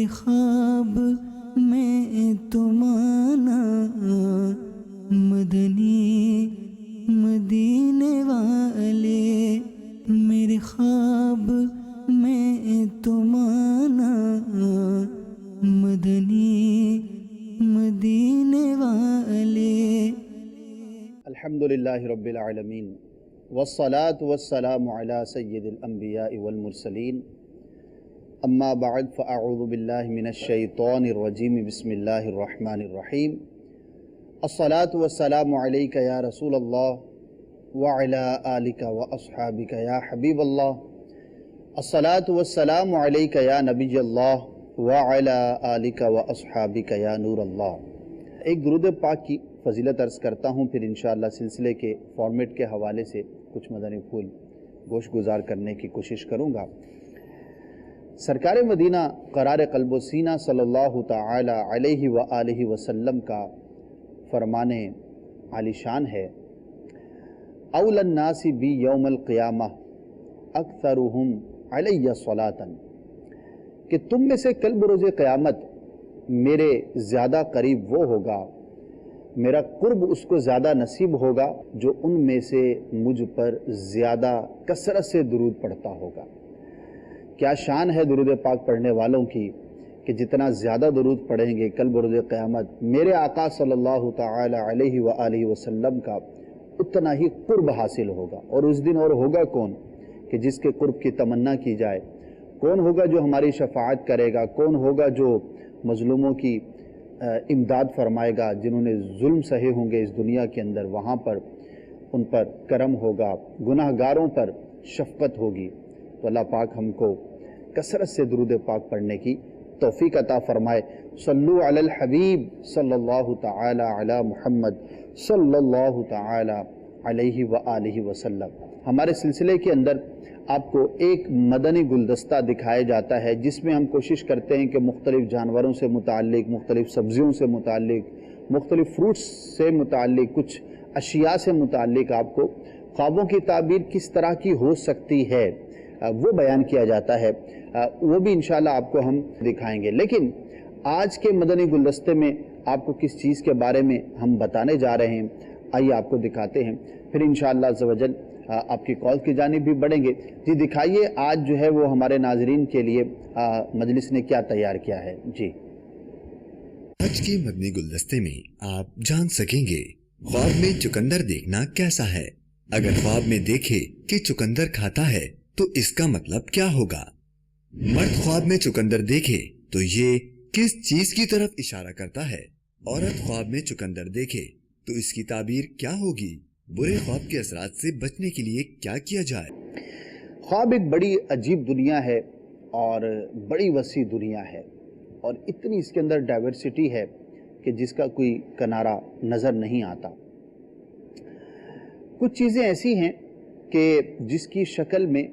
میرے خواب میں تم آنا مدنی مدینے والے، میرے خواب میں تم آنا مدنی مدینے والے۔ الحمدللہ رب العالمین والصلاة والسلام علی سید الانبیاء والمرسلین، اما بعد فاعوذ باللہ من الشیطان الرجیم، بسم اللہ الرحمن الرحیم۔ الصلاة والسلام علیک یا رسول اللہ وعلی آلک واصحابک یا حبیب اللہ، الصلاة والسلام علیک یا نبی اللہ وعلی آلک واصحابک یا نور اللہ۔ ایک درود پاک کی فضیلت عرض کرتا ہوں، پھر انشاءاللہ سلسلے کے فارمیٹ کے حوالے سے کچھ مدنی پھول گوش گزار کرنے کی کوشش کروں گا۔ سرکار مدینہ قرار قلب و سینہ صلی اللہ تعالی علیہ وآلہ وسلم کا فرمان عالی شان ہے، اول الناس بی یوم القیامہ اکثرہم علی صلاۃ، کہ تم میں سے کل بروز قیامت میرے زیادہ قریب وہ ہوگا، میرا قرب اس کو زیادہ نصیب ہوگا جو ان میں سے مجھ پر زیادہ کثرت سے درود پڑھتا ہوگا۔ کیا شان ہے درود پاک پڑھنے والوں کی کہ جتنا زیادہ درود پڑھیں گے کل بروز قیامت میرے آقا صلی اللہ تعالی علیہ وآلہ وسلم کا اتنا ہی قرب حاصل ہوگا۔ اور اس دن اور ہوگا کون کہ جس کے قرب کی تمنا کی جائے؟ کون ہوگا جو ہماری شفاعت کرے گا؟ کون ہوگا جو مظلوموں کی امداد فرمائے گا؟ جنہوں نے ظلم سہے ہوں گے اس دنیا کے اندر، وہاں پر ان پر کرم ہوگا، گناہ گاروں پر شفقت ہوگی۔ تو اللہ پاک ہم کو کثرت سے درود پاک پڑھنے کی توفیق عطا فرمائے۔ صلو علی الحبیب صلی اللہ تعالی علی محمد صلی اللہ تعالی علیہ وآلہ وسلم۔ ہمارے سلسلے کے اندر آپ کو ایک مدنی گلدستہ دکھایا جاتا ہے جس میں ہم کوشش کرتے ہیں کہ مختلف جانوروں سے متعلق، مختلف سبزیوں سے متعلق، مختلف فروٹس سے متعلق، کچھ اشیاء سے متعلق آپ کو خوابوں کی تعبیر کس طرح کی ہو سکتی ہے وہ بیان کیا جاتا ہے، وہ بھی انشاءاللہ آپ کو ہم دکھائیں گے۔ لیکن آج کے مدنی گلدستے میں آپ کو کس چیز کے بارے میں ہم بتانے جا رہے ہیں، آئیے آپ کو دکھاتے ہیں، پھر انشاءاللہ عز و جل آپ کی کال کی جانب بھی بڑھیں گے۔ جی دکھائیے آج جو ہے وہ ہمارے ناظرین کے لیے مجلس نے کیا تیار کیا ہے۔ جی آج کے مدنی گلدستے میں آپ جان سکیں گے خواب میں چقندر دیکھنا کیسا ہے۔ اگر خواب میں دیکھے کہ چقندر کھاتا ہے تو اس کا مطلب کیا ہوگا؟ مرد خواب میں چقندر دیکھے تو یہ کس چیز کی طرف اشارہ کرتا ہے؟ عورت خواب میں چقندر دیکھے تو اس کی تعبیر کیا ہوگی؟ برے خواب کے اثرات سے بچنے کے لیے کیا کیا جائے؟ خواب ایک بڑی عجیب دنیا ہے اور بڑی وسیع دنیا ہے، اور اتنی اس کے اندر ڈائیورسٹی ہے کہ جس کا کوئی کنارہ نظر نہیں آتا۔ کچھ چیزیں ایسی ہیں کہ جس کی شکل میں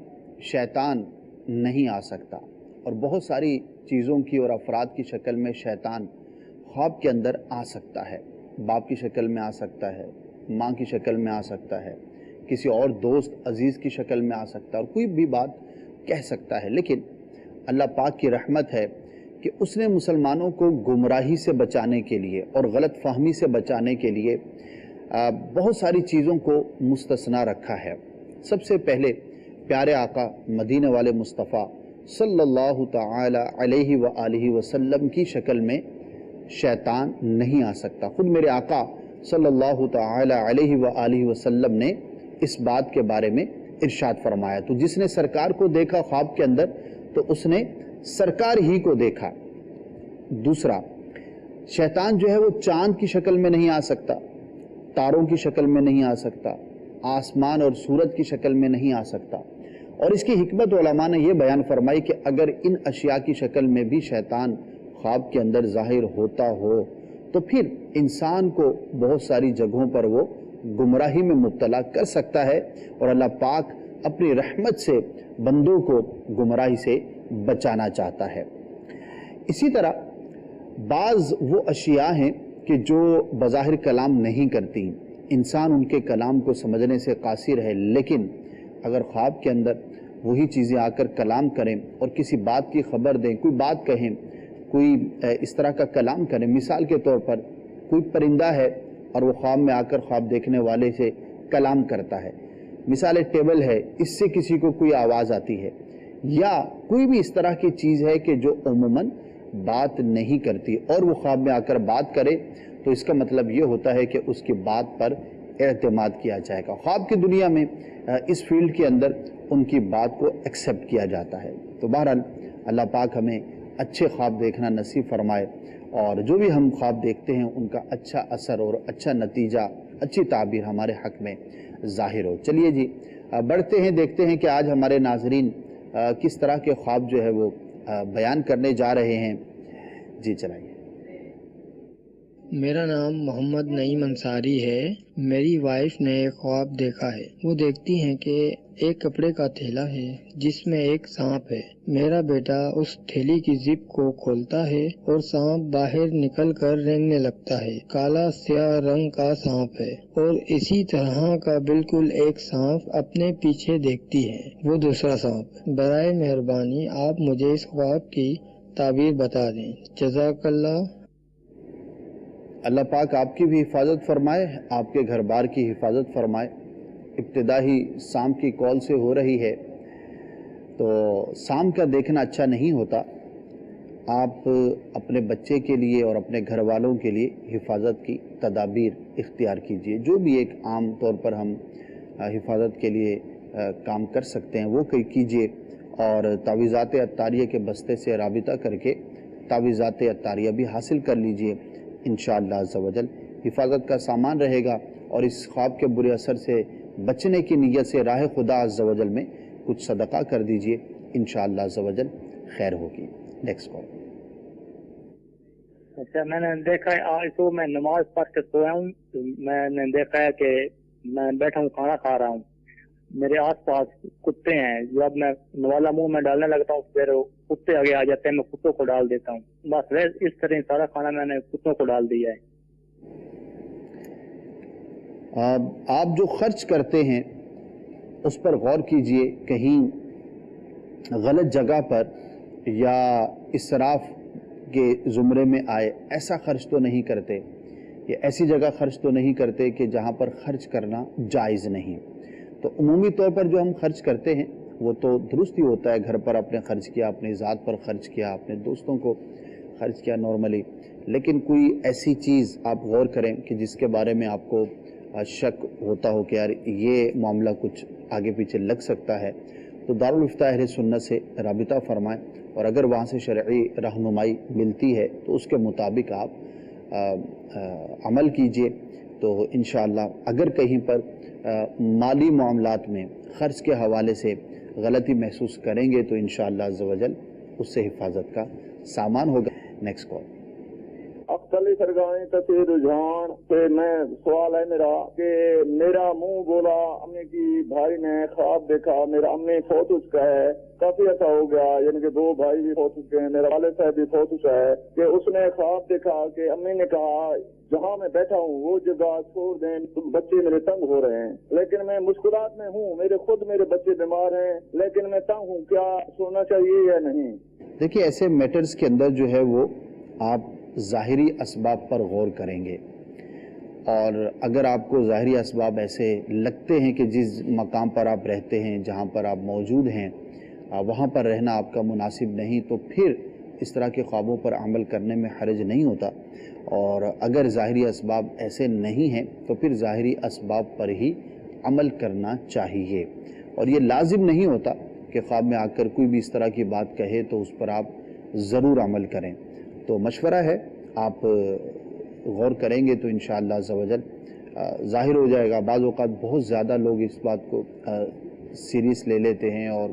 شیطان نہیں آ سکتا، اور بہت ساری چیزوں کی اور افراد کی شکل میں شیطان خواب کے اندر آ سکتا ہے۔ باپ کی شکل میں آ سکتا ہے، ماں کی شکل میں آ سکتا ہے، کسی اور دوست عزیز کی شکل میں آ سکتا ہے، اور کوئی بھی بات کہہ سکتا ہے۔ لیکن اللہ پاک کی رحمت ہے کہ اس نے مسلمانوں کو گمراہی سے بچانے کے لیے اور غلط فہمی سے بچانے کے لیے بہت ساری چیزوں کو مستثنا رکھا ہے۔ سب سے پہلے پیارے آقا مدینہ والے مصطفیٰ صلی اللہ تعالی علیہ وآلہ وسلم کی شکل میں شیطان نہیں آ سکتا۔ خود میرے آقا صلی اللہ تعالی علیہ وآلہ وسلم نے اس بات کے بارے میں ارشاد فرمایا، تو جس نے سرکار کو دیکھا خواب کے اندر تو اس نے سرکار ہی کو دیکھا۔ دوسرا، شیطان جو ہے وہ چاند کی شکل میں نہیں آ سکتا، تاروں کی شکل میں نہیں آ سکتا، آسمان اور سورج کی شکل میں نہیں آ سکتا۔ اور اس کی حکمت علماء نے یہ بیان فرمائی کہ اگر ان اشیاء کی شکل میں بھی شیطان خواب کے اندر ظاہر ہوتا ہو تو پھر انسان کو بہت ساری جگہوں پر وہ گمراہی میں مبتلا کر سکتا ہے، اور اللہ پاک اپنی رحمت سے بندوں کو گمراہی سے بچانا چاہتا ہے۔ اسی طرح بعض وہ اشیاء ہیں کہ جو بظاہر کلام نہیں کرتی، انسان ان کے کلام کو سمجھنے سے قاصر ہے، لیکن اگر خواب کے اندر وہی چیزیں آ کر کلام کریں اور کسی بات کی خبر دیں، کوئی بات کہیں، کوئی اس طرح کا کلام کرے. مثال کے طور پر کوئی پرندہ ہے اور وہ خواب میں آ کر خواب دیکھنے والے سے کلام کرتا ہے. مثال ٹیبل ہے, اس سے کسی کو کوئی آواز آتی ہے, یا کوئی بھی اس طرح کی چیز ہے کہ جو عموماً بات نہیں کرتی اور وہ خواب میں آ کر بات کرے, تو اس کا مطلب یہ ہوتا ہے کہ اس کی بات پر اعتماد کیا جائے گا. خواب کی دنیا میں اس فیلڈ کے اندر ان کی بات کو ایکسیپٹ کیا جاتا ہے. تو بہرحال اللہ پاک ہمیں اچھے خواب دیکھنا نصیب فرمائے, اور جو بھی ہم خواب دیکھتے ہیں ان کا اچھا اثر اور اچھا نتیجہ, اچھی تعبیر ہمارے حق میں ظاہر ہو. چلیے جی بڑھتے ہیں, دیکھتے ہیں کہ آج ہمارے ناظرین کس طرح کے خواب جو ہے وہ بیان کرنے جا رہے ہیں. جی چلائیے. میرا نام محمد نعیم انصاری ہے. میری وائف نے ایک خواب دیکھا ہے. وہ دیکھتی ہیں کہ ایک کپڑے کا تھیلا ہے جس میں ایک سانپ ہے. میرا بیٹا اس تھیلی کی زپ کو کھولتا ہے اور سانپ باہر نکل کر رینگنے لگتا ہے. کالا سیاہ رنگ کا سانپ ہے, اور اسی طرح کا بالکل ایک سانپ اپنے پیچھے دیکھتی ہے, وہ دوسرا سانپ. برائے مہربانی آپ مجھے اس خواب کی تعبیر بتا دیں. جزاک اللہ. اللہ پاک آپ کی بھی حفاظت فرمائے, آپ کے گھر بار کی حفاظت فرمائے. ابتدا ہی سانپ کی کال سے ہو رہی ہے, تو سانپ کا دیکھنا اچھا نہیں ہوتا. آپ اپنے بچے کے لیے اور اپنے گھر والوں کے لیے حفاظت کی تدابیر اختیار کیجئے. جو بھی ایک عام طور پر ہم حفاظت کے لیے کام کر سکتے ہیں وہ کیجئے, اور تعویذات عطاریہ کے بستے سے رابطہ کر کے تعویذات عطاریہ بھی حاصل کر لیجئے. انشاءاللہ عز و جل حفاظت کا سامان رہے گا, اور اس خواب کے برے اثر سے بچنے کی نیت سے راہ خدا عز و جل میں کچھ صدقہ کر دیجئے. انشاءاللہ عز و جل خیر ہوگی. Next call. اچھا, میں نے دیکھا ہے آج تو میں نماز پڑھ کے سویا ہوں. میں نے دیکھا ہے کہ میں بیٹھا ہوں کھانا کھا رہا ہوں, میرے آس پاس کتے ہیں. جب میں نوالا منہ میں ڈالنے لگتا ہوں پھر کتے آگے آ جاتے ہیں, میں کتوں کو ڈال دیتا ہوں. بس اس طرح سارا کھانا میں نے کتوں کو ڈال دیا ہے. آپ جو خرچ کرتے ہیں اس پر غور کیجئے, کہیں غلط جگہ پر یا اسراف کے زمرے میں آئے ایسا خرچ تو نہیں کرتے, یا ایسی جگہ خرچ تو نہیں کرتے کہ جہاں پر خرچ کرنا جائز نہیں. تو عمومی طور پر جو ہم خرچ کرتے ہیں وہ تو درست ہی ہوتا ہے. گھر پر اپنے خرچ کیا, اپنی ذات پر خرچ کیا, اپنے دوستوں کو خرچ کیا نارملی, لیکن کوئی ایسی چیز آپ غور کریں کہ جس کے بارے میں آپ کو شک ہوتا ہو کہ یار یہ معاملہ کچھ آگے پیچھے لگ سکتا ہے, تو دارالفتہ اہل سنت سے رابطہ فرمائیں, اور اگر وہاں سے شرعی رہنمائی ملتی ہے تو اس کے مطابق آپ عمل کیجئے. تو انشاءاللہ اگر کہیں پر مالی معاملات میں خرچ کے حوالے سے غلطی محسوس کریں گے تو انشاءاللہ عز و جل اس سے حفاظت کا سامان ہوگا. Next call. اختلی سرگاہیں تتی رجحان کہ میں سوال ہے میرا کہ میرا منہ بولا امی کی بھائی نے خواب دیکھا, میرا امی فوت ہو چکا ہے, کافی عرصہ ہو گیا, یعنی کہ 2 بھائی بھی فوت چکے ہیں, میرا والد صاحب بھی فوت چکا ہے, کہ اس نے خواب دیکھا کہ امی نے کہا جہاں میں بیٹھا ہوں وہ جگہ چھوڑ دیں, بچے میرے تنگ ہو رہے ہیں, لیکن میں مشکلات میں ہوں, میرے بچے بیمار ہیں, لیکن میں تنگ ہوں, کیا سونا چاہیے یا نہیں؟ دیکھیے ایسے میٹرز کے اندر جو ہے وہ آپ ظاہری اسباب پر غور کریں گے, اور اگر آپ کو ظاہری اسباب ایسے لگتے ہیں کہ جس مقام پر آپ رہتے ہیں, جہاں پر آپ موجود ہیں, وہاں پر رہنا آپ کا مناسب نہیں, تو پھر اس طرح کے خوابوں پر عمل کرنے میں حرج نہیں ہوتا. اور اگر ظاہری اسباب ایسے نہیں ہیں تو پھر ظاہری اسباب پر ہی عمل کرنا چاہیے, اور یہ لازم نہیں ہوتا کہ خواب میں آ کر کوئی بھی اس طرح کی بات کہے تو اس پر آپ ضرور عمل کریں. تو مشورہ ہے, آپ غور کریں گے تو انشاءاللہ عز و جل ظاہر ہو جائے گا. بعض اوقات بہت زیادہ لوگ اس بات کو سیریس لے لیتے ہیں اور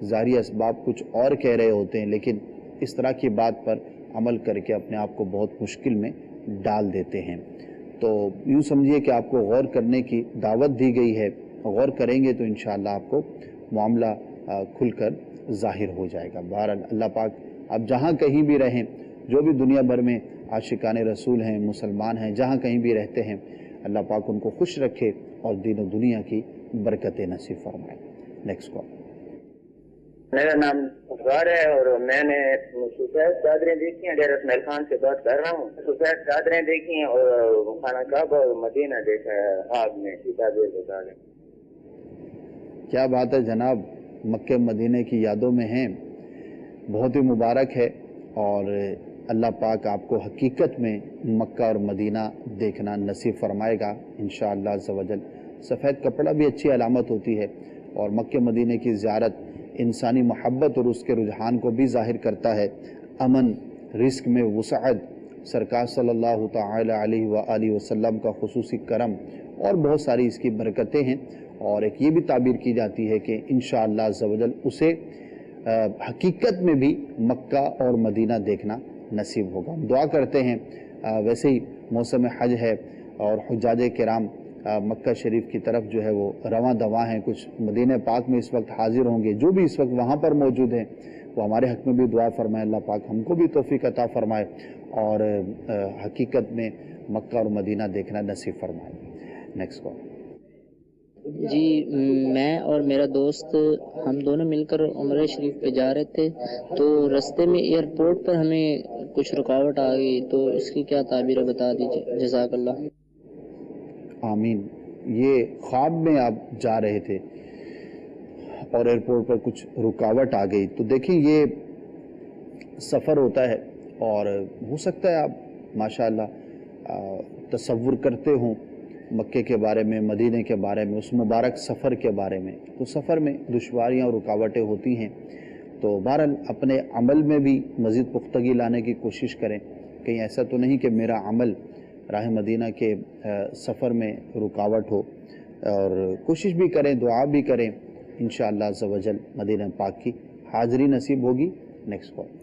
ظاہری اسباب کچھ اور کہہ رہے ہوتے ہیں, لیکن اس طرح کی بات پر عمل کر کے اپنے آپ کو بہت مشکل میں ڈال دیتے ہیں. تو یوں سمجھیے کہ آپ کو غور کرنے کی دعوت دی گئی ہے, غور کریں گے تو انشاءاللہ آپ کو معاملہ کھل کر ظاہر ہو جائے گا. بہرحال اللہ پاک آپ جہاں کہیں بھی رہیں, جو بھی دنیا بھر میں عاشقان رسول ہیں, مسلمان ہیں, جہاں کہیں بھی رہتے ہیں, اللہ پاک ان کو خوش رکھے اور دین و دنیا کی برکتیں نصیب فرمائے. Next call. میرا نام غفار ہے اور میں نے سفید چادریں دیکھی ہیں، ڈیر اسماعیل خان سے بات کر رہا ہوں۔ سفید چادریں دیکھی ہیں اور خانہ کعبہ اور مدینہ دیکھا ہے خواب میں، کتابیں بتا دیں۔ کیا بات ہے جناب، مکہ مدینہ کی یادوں میں ہیں، بہت ہی مبارک ہے، اور اللہ پاک آپ کو حقیقت میں مکہ اور مدینہ دیکھنا نصیب فرمائے گا انشاءاللہ عز و جل۔ سفید کپڑا بھی اچھی علامت ہوتی ہے، اور مکہ مدینہ کی زیارت انسانی محبت اور اس کے رجحان کو بھی ظاہر کرتا ہے۔ امن، رزق میں وسعت، سرکار صلی اللہ تعالی علیہ وآلہ وسلم کا خصوصی کرم، اور بہت ساری اس کی برکتیں ہیں، اور ایک یہ بھی تعبیر کی جاتی ہے کہ انشاءاللہ عز و جل اسے حقیقت میں بھی مکہ اور مدینہ دیکھنا نصیب ہوگا۔ ہم دعا کرتے ہیں، ویسے ہی موسم حج ہے اور حجاج کرام مکہ شریف کی طرف جو ہے وہ رواں دواں ہیں، کچھ مدینہ پاک میں اس وقت حاضر ہوں گے، جو بھی اس وقت وہاں پر موجود ہیں وہ ہمارے حق میں بھی دعا فرمائے، اللہ پاک ہم کو بھی توفیق عطا فرمائے اور حقیقت میں مکہ اور مدینہ دیکھنا نصیب فرمائے۔ Next call. جی، میں اور میرا دوست ہم دونوں مل کر عمرہ شریف پہ جا رہے تھے، تو رستے میں ایئرپورٹ پر ہمیں کچھ رکاوٹ آ گئی، تو اس کی کیا تعبیر ہے بتا دیجیے، جزاک اللہ۔ آمین۔ یہ خواب میں آپ جا رہے تھے اور ایئرپورٹ پر کچھ رکاوٹ آ گئی، تو دیکھیں یہ سفر ہوتا ہے، اور ہو سکتا ہے آپ ماشاءاللہ تصور کرتے ہوں مکے کے بارے میں، مدینے کے بارے میں، اس مبارک سفر کے بارے میں، تو سفر میں دشواریاں اور رکاوٹیں ہوتی ہیں، تو بہرحال اپنے عمل میں بھی مزید پختگی لانے کی کوشش کریں، کہیں ایسا تو نہیں کہ میرا عمل راہ مدینہ کے سفر میں رکاوٹ ہو، اور کوشش بھی کریں، دعا بھی کریں، انشاءاللہ عز و جل مدینہ پاک کی حاضری نصیب ہوگی۔ Next call.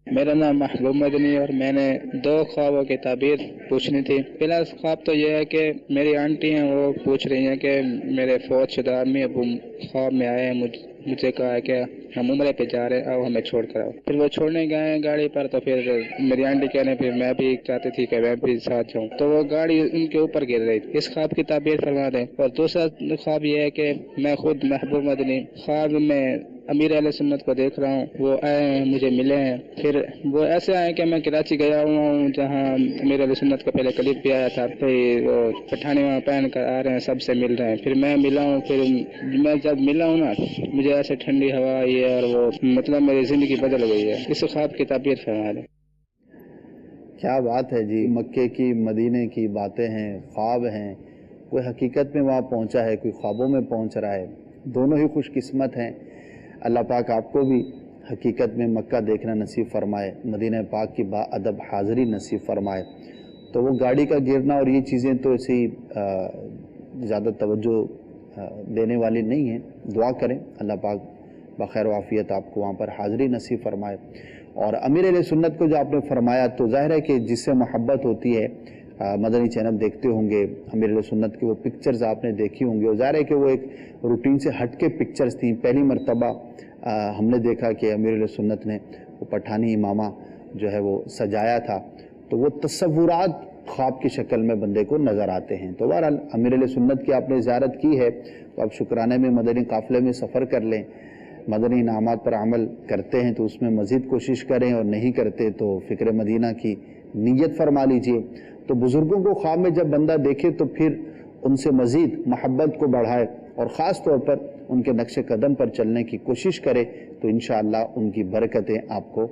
میرا نام محبوب مدنی، اور میں نے 2 خوابوں کی تعبیر پوچھنی تھی۔ پہلا خواب تو یہ ہے کہ میری آنٹی ہیں، وہ پوچھ رہی ہیں کہ میرے فوت شدہ امی ابو خواب میں آئے ہیں، مجھے کہا ہے کہ ہم عمرے پہ جا رہے ہیں، آؤ ہمیں چھوڑ کر آؤ۔ پھر وہ چھوڑنے گئے ہیں گاڑی پر، تو پھر میری آنٹی کہنے پھر میں بھی چاہتی تھی کہ میں بھی ساتھ جاؤں، تو وہ گاڑی ان کے اوپر گر رہی تھی۔ اس خواب کی تعبیر فرما دیں۔ اور دوسرا خواب یہ ہے کہ میں خود محبوب مدنی خواب میں امیر علیہ سنت کو دیکھ رہا ہوں، وہ آئے ہیں، مجھے ملے ہیں، پھر وہ ایسے آئے کہ میں کراچی گیا ہوا ہوں جہاں امیر علیہ سنت کا پہلے کلپ بھی آیا تھا، پھر وہ پٹھانی وہاں پہن کر آ رہے ہیں، سب سے مل رہے ہیں، پھر میں ملا ہوں، پھر میں جب ملا ہوں نا مجھے ایسے ٹھنڈی ہوا آئی ہے، اور وہ مطلب میری زندگی بدل گئی ہے۔ اس خواب کی تعبیر فرما دیں۔ کیا بات ہے جی، مکے کی مدینے کی باتیں ہیں، خواب ہیں، کوئی حقیقت میں وہاں پہنچا ہے، کوئی خوابوں میں پہنچ رہا ہے، دونوں ہی خوش قسمت ہیں۔ اللہ پاک آپ کو بھی حقیقت میں مکہ دیکھنا نصیب فرمائے، مدینہ پاک کی با ادب حاضری نصیب فرمائے۔ تو وہ گاڑی کا گرنا اور یہ چیزیں تو ایسے ہی زیادہ توجہ دینے والی نہیں ہیں، دعا کریں اللہ پاک بخیر و عافیت آپ کو وہاں پر حاضری نصیب فرمائے۔ اور امیر علیہ سنت کو جو آپ نے فرمایا، تو ظاہر ہے کہ جس سے محبت ہوتی ہے، مدنی چینل دیکھتے ہوں گے، امیر علیہ سنت کی وہ پکچرز آپ نے دیکھی ہوں گے، اور ظاہر ہے کہ وہ ایک روٹین سے ہٹ کے پکچرز تھیں۔ پہلی مرتبہ ہم نے دیکھا کہ امیر علیہ سنت نے وہ پٹھانی امامہ جو ہے وہ سجایا تھا، تو وہ تصورات خواب کی شکل میں بندے کو نظر آتے ہیں۔ تو بہرحال امیر علیہ سنت کی آپ نے زیارت کی ہے، تو آپ شکرانے میں مدنی قافلے میں سفر کر لیں، مدنی انعامات پر عمل کرتے ہیں تو اس میں مزید کوشش کریں، اور نہیں کرتے تو فکر مدینہ کی نیت فرما لیجئے۔ تو بزرگوں کو خواب میں جب بندہ دیکھے تو پھر ان سے مزید محبت کو بڑھائے، اور خاص طور پر ان کے نقش قدم پر چلنے کی کوشش کرے، تو انشاءاللہ ان کی برکتیں آپ کو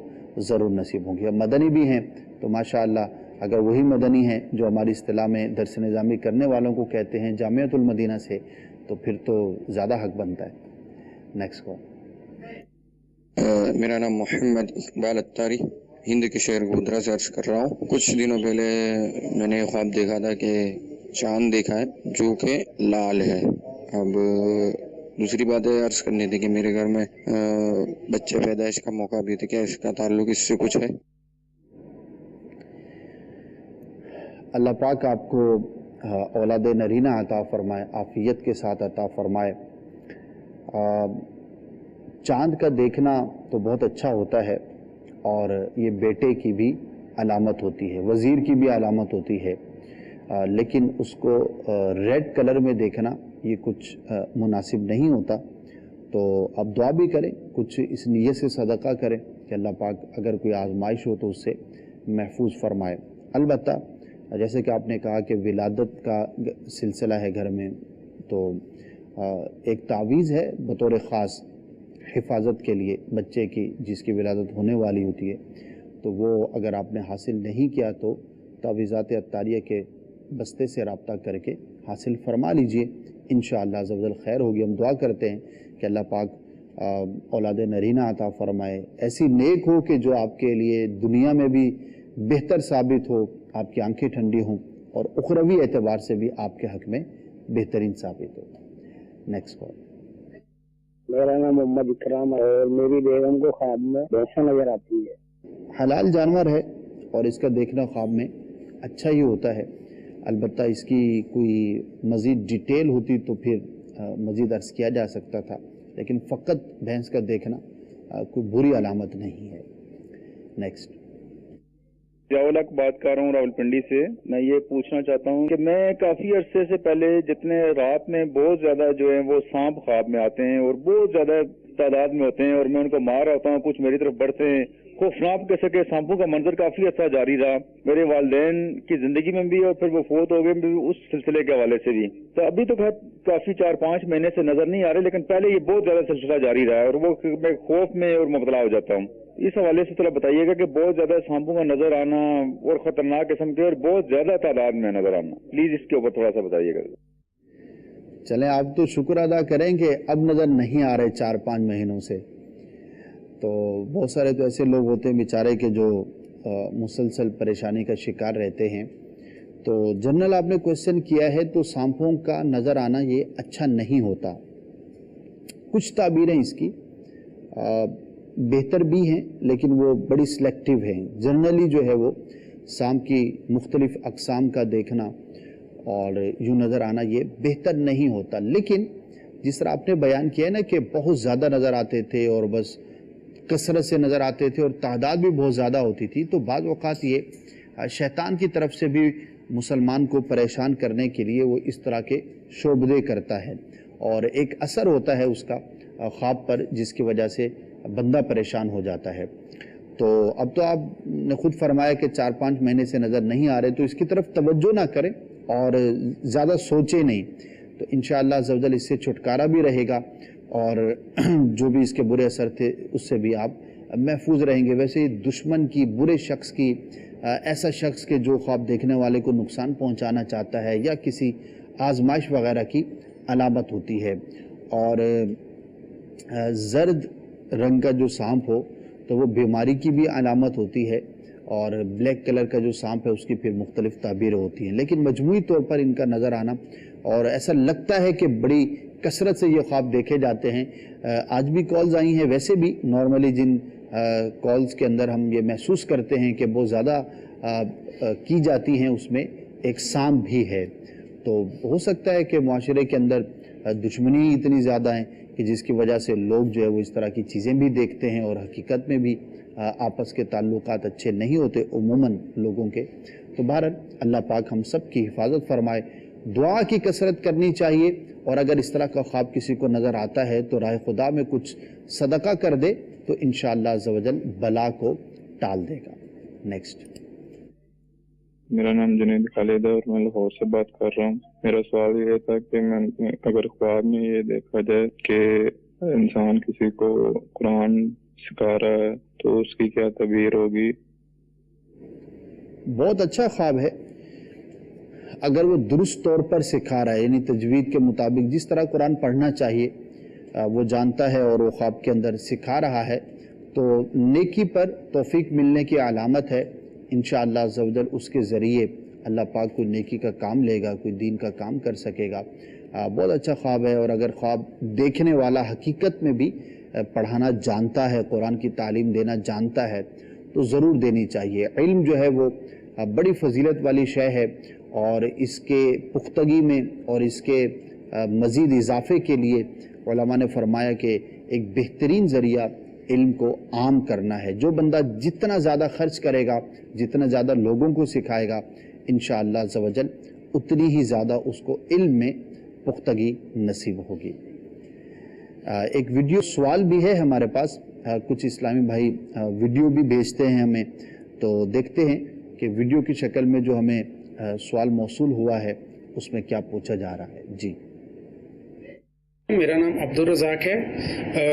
ضرور نصیب ہوں گی۔ اب مدنی بھی ہیں تو ماشاءاللہ اگر وہی مدنی ہیں جو ہماری اصطلاح میں درس نظامی کرنے والوں کو کہتے ہیں جامعۃ المدینہ سے، تو پھر تو زیادہ حق بنتا ہے۔ Next call. میرا نام محمد اقبال اتاری، ہند کے شہر گودرا سے عرض کر رہا ہوں۔ کچھ دنوں پہلے میں نے خواب دیکھا تھا کہ چاند دیکھا ہے جو کہ لال ہے۔ اب دوسری بات عرض کرنی تھی کہ میرے گھر میں بچے پیدائش کا موقع بھی تھا، کیا اس کا تعلق اس سے کچھ ہے؟ اللہ پاک آپ کو اولاد نرینہ عطا فرمائے، عافیت کے ساتھ عطا فرمائے۔ چاند کا دیکھنا تو بہت اچھا ہوتا ہے، اور یہ بیٹے کی بھی علامت ہوتی ہے، وزیر کی بھی علامت ہوتی ہے، لیکن اس کو ریڈ کلر میں دیکھنا یہ کچھ مناسب نہیں ہوتا، تو آپ دعا بھی کریں، کچھ اس نیت سے صدقہ کریں کہ اللہ پاک اگر کوئی آزمائش ہو تو اس سے محفوظ فرمائے۔ البتہ جیسے کہ آپ نے کہا کہ ولادت کا سلسلہ ہے گھر میں، تو ایک تعویذ ہے بطور خاص حفاظت کے لیے بچے کی جس کی ولادت ہونے والی ہوتی ہے، تو وہ اگر آپ نے حاصل نہیں کیا تو تعویذات عطاریہ کے بستے سے رابطہ کر کے حاصل فرما لیجئے، انشاءاللہ عز و جل خیر ہوگی۔ ہم دعا کرتے ہیں کہ اللہ پاک اولاد نرینہ عطا فرمائے، ایسی نیک ہو کہ جو آپ کے لیے دنیا میں بھی بہتر ثابت ہو، آپ کی آنکھیں ٹھنڈی ہوں، اور اخروی اعتبار سے بھی آپ کے حق میں بہترین ثابت ہو۔ Next call. میرا نام محمد اکرام ہے اور میری بیگم کو خواب میں بھینسیں نظر آتی ہے۔ حلال جانور ہے اور اس کا دیکھنا خواب میں اچھا ہی ہوتا ہے، البتہ اس کی کوئی مزید ڈیٹیل ہوتی تو پھر مزید عرض کیا جا سکتا تھا، لیکن فقط بھینس کا دیکھنا کوئی بری علامت نہیں ہے۔ نیکسٹ۔ ضیاء-ال-حق بات کر رہا ہوں راول پنڈی سے۔ میں یہ پوچھنا چاہتا ہوں کہ میں کافی عرصے سے پہلے جتنے رات میں بہت زیادہ جو ہیں وہ سانپ خواب میں آتے ہیں اور بہت زیادہ تعداد میں ہوتے ہیں اور میں ان کو مار آتا ہوں، کچھ میری طرف بڑھتے ہیں، خوفناک قسم کے سانپوں کا منظر کافی عرصہ جاری رہا میرے والدین کی زندگی میں بھی اور پھر وہ فوت ہو گئے بھی اس سلسلے کے حوالے سے بھی۔ تو ابھی تو کافی 4-5 مہینے سے نظر نہیں آ رہے، لیکن پہلے یہ بہت زیادہ سلسلہ جاری رہا ہے اور وہ میں خوف میں اور مبتلا ہو جاتا ہوں۔ اس حوالے سے تھوڑا بتائیے گا کہ بہت زیادہ سانپوں کا نظر آنا اور خطرناک قسم کے اور بہت زیادہ تعداد میں نظر آنا، پلیز اس کے اوپر تھوڑا سا بتائیے گا۔ چلیں آپ تو شکر ادا کریں کہ اب نظر نہیں آ رہے 4-5 مہینوں سے، تو بہت سارے تو ایسے لوگ ہوتے ہیں بیچارے کہ جو مسلسل پریشانی کا شکار رہتے ہیں۔ تو جنرل آپ نے کویشچن کیا ہے تو سانپوں کا نظر آنا یہ اچھا نہیں ہوتا۔ کچھ تعبیریں اس کی بہتر بھی ہیں لیکن وہ بڑی سلیکٹیو ہیں۔ جنرلی جو ہے وہ سانپ کی مختلف اقسام کا دیکھنا اور یوں نظر آنا یہ بہتر نہیں ہوتا، لیکن جس طرح آپ نے بیان کیا ہے نا کہ بہت زیادہ نظر آتے تھے اور بس کثرت سے نظر آتے تھے اور تعداد بھی بہت زیادہ ہوتی تھی، تو بعض اوقات یہ شیطان کی طرف سے بھی مسلمان کو پریشان کرنے کے لیے وہ اس طرح کے شعبدے کرتا ہے اور ایک اثر ہوتا ہے اس کا خواب پر جس کی وجہ سے بندہ پریشان ہو جاتا ہے۔ تو اب تو آپ نے خود فرمایا کہ 4-5 مہینے سے نظر نہیں آ رہے، تو اس کی طرف توجہ نہ کریں اور زیادہ سوچیں نہیں، تو انشاءاللہ عز و جل اس سے چھٹکارا بھی رہے گا اور جو بھی اس کے برے اثر تھے اس سے بھی آپ محفوظ رہیں گے۔ ویسے دشمن کی، برے شخص کی، ایسا شخص کے جو خواب دیکھنے والے کو نقصان پہنچانا چاہتا ہے یا کسی آزمائش وغیرہ کی علامت ہوتی ہے۔ اور زرد رنگ کا جو سانپ ہو تو وہ بیماری کی بھی علامت ہوتی ہے، اور بلیک کلر کا جو سانپ ہے اس کی پھر مختلف تعبیریں ہوتی ہیں، لیکن مجموعی طور پر ان کا نظر آنا اور ایسا لگتا ہے کہ بڑی کثرت سے یہ خواب دیکھے جاتے ہیں۔ آج بھی کالز آئی ہیں، ویسے بھی نارملی جن کالز کے اندر ہم یہ محسوس کرتے ہیں کہ بہت زیادہ کی جاتی ہیں، اس میں ایک سانپ بھی ہے۔ تو ہو سکتا ہے کہ معاشرے کے اندر دشمنی اتنی زیادہ ہیں کہ جس کی وجہ سے لوگ جو ہے وہ اس طرح کی چیزیں بھی دیکھتے ہیں اور حقیقت میں بھی آپس کے تعلقات اچھے نہیں ہوتے عموماً لوگوں کے۔ تو بہرحال اللہ پاک ہم سب کی حفاظت فرمائے۔ دعا کی کثرت کرنی چاہیے، اور اگر اس طرح کا خواب کسی کو نظر آتا ہے تو راہ خدا میں کچھ صدقہ کر دے تو انشاءاللہ عز و جل بلا کو ٹال دے گا۔ نیکسٹ۔ میرا نام جنید خالد ہے اور میں لاہور سے بات کر رہا ہوں۔ میرا سوال یہ تھا کہ میں اگر خواب میں یہ دیکھا جائے کہ انسان کسی کو قرآن سکھا رہا ہے تو اس کی کیا تعبیر ہوگی؟ بہت اچھا خواب ہے اگر وہ درست طور پر سکھا رہا ہے، یعنی تجوید کے مطابق جس طرح قرآن پڑھنا چاہیے وہ جانتا ہے اور وہ خواب کے اندر سکھا رہا ہے، تو نیکی پر توفیق ملنے کی علامت ہے۔ انشاءاللہ عز و جل اس کے ذریعے اللہ پاک کوئی نیکی کا کام لے گا، کوئی دین کا کام کر سکے گا۔ بہت اچھا خواب ہے، اور اگر خواب دیکھنے والا حقیقت میں بھی پڑھانا جانتا ہے، قرآن کی تعلیم دینا جانتا ہے تو ضرور دینی چاہیے۔ علم جو ہے وہ بڑی فضیلت والی شے ہے، اور اس کے پختگی میں اور اس کے مزید اضافے کے لیے علماء نے فرمایا کہ ایک بہترین ذریعہ علم کو عام کرنا ہے۔ جو بندہ جتنا زیادہ خرچ کرے گا، جتنا زیادہ لوگوں کو سکھائے گا، انشاءاللہ عز و جل اتنی ہی زیادہ اس کو علم میں پختگی نصیب ہوگی۔ ایک ویڈیو سوال بھی ہے ہمارے پاس، کچھ اسلامی بھائی ویڈیو بھی بھیجتے ہیں ہمیں، تو دیکھتے ہیں کہ ویڈیو کی شکل میں جو ہمیں سوال موصول ہوا ہے اس میں کیا پوچھا جا رہا ہے۔ جی، میرا نام عبدالرزاق ہے۔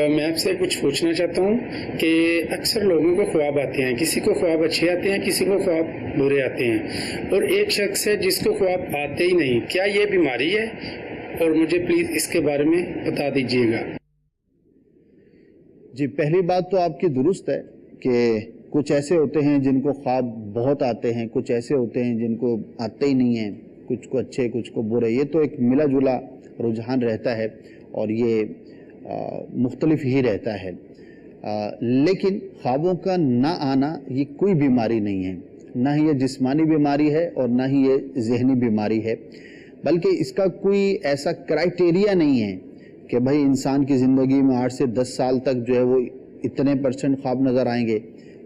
میں آپ سے کچھ پوچھنا چاہتا ہوں کہ اکثر لوگوں کو خواب آتے ہیں، کسی کو خواب اچھے آتے ہیں، کسی کو خواب برے آتے ہیں، اور ایک شخص ہے جس کو خواب آتے ہی نہیں، کیا یہ بیماری ہے؟ اور مجھے پلیز اس کے بارے میں بتا دیجیے گا۔ جی، پہلی بات تو آپ کی درست ہے کہ کچھ ایسے ہوتے ہیں جن کو خواب بہت آتے ہیں، کچھ ایسے ہوتے ہیں جن کو آتے ہی نہیں ہیں، کچھ کو اچھے کچھ کو برے، یہ تو ایک ملا جلا رجحان رہتا ہے اور یہ مختلف ہی رہتا ہے، لیکن خوابوں کا نہ آنا یہ کوئی بیماری نہیں ہے، نہ ہی یہ جسمانی بیماری ہے اور نہ ہی یہ ذہنی بیماری ہے، بلکہ اس کا کوئی ایسا کرائٹیریا نہیں ہے کہ بھائی انسان کی زندگی میں 8 سے 10 سال تک جو ہے وہ اتنے % خواب نظر آئیں گے،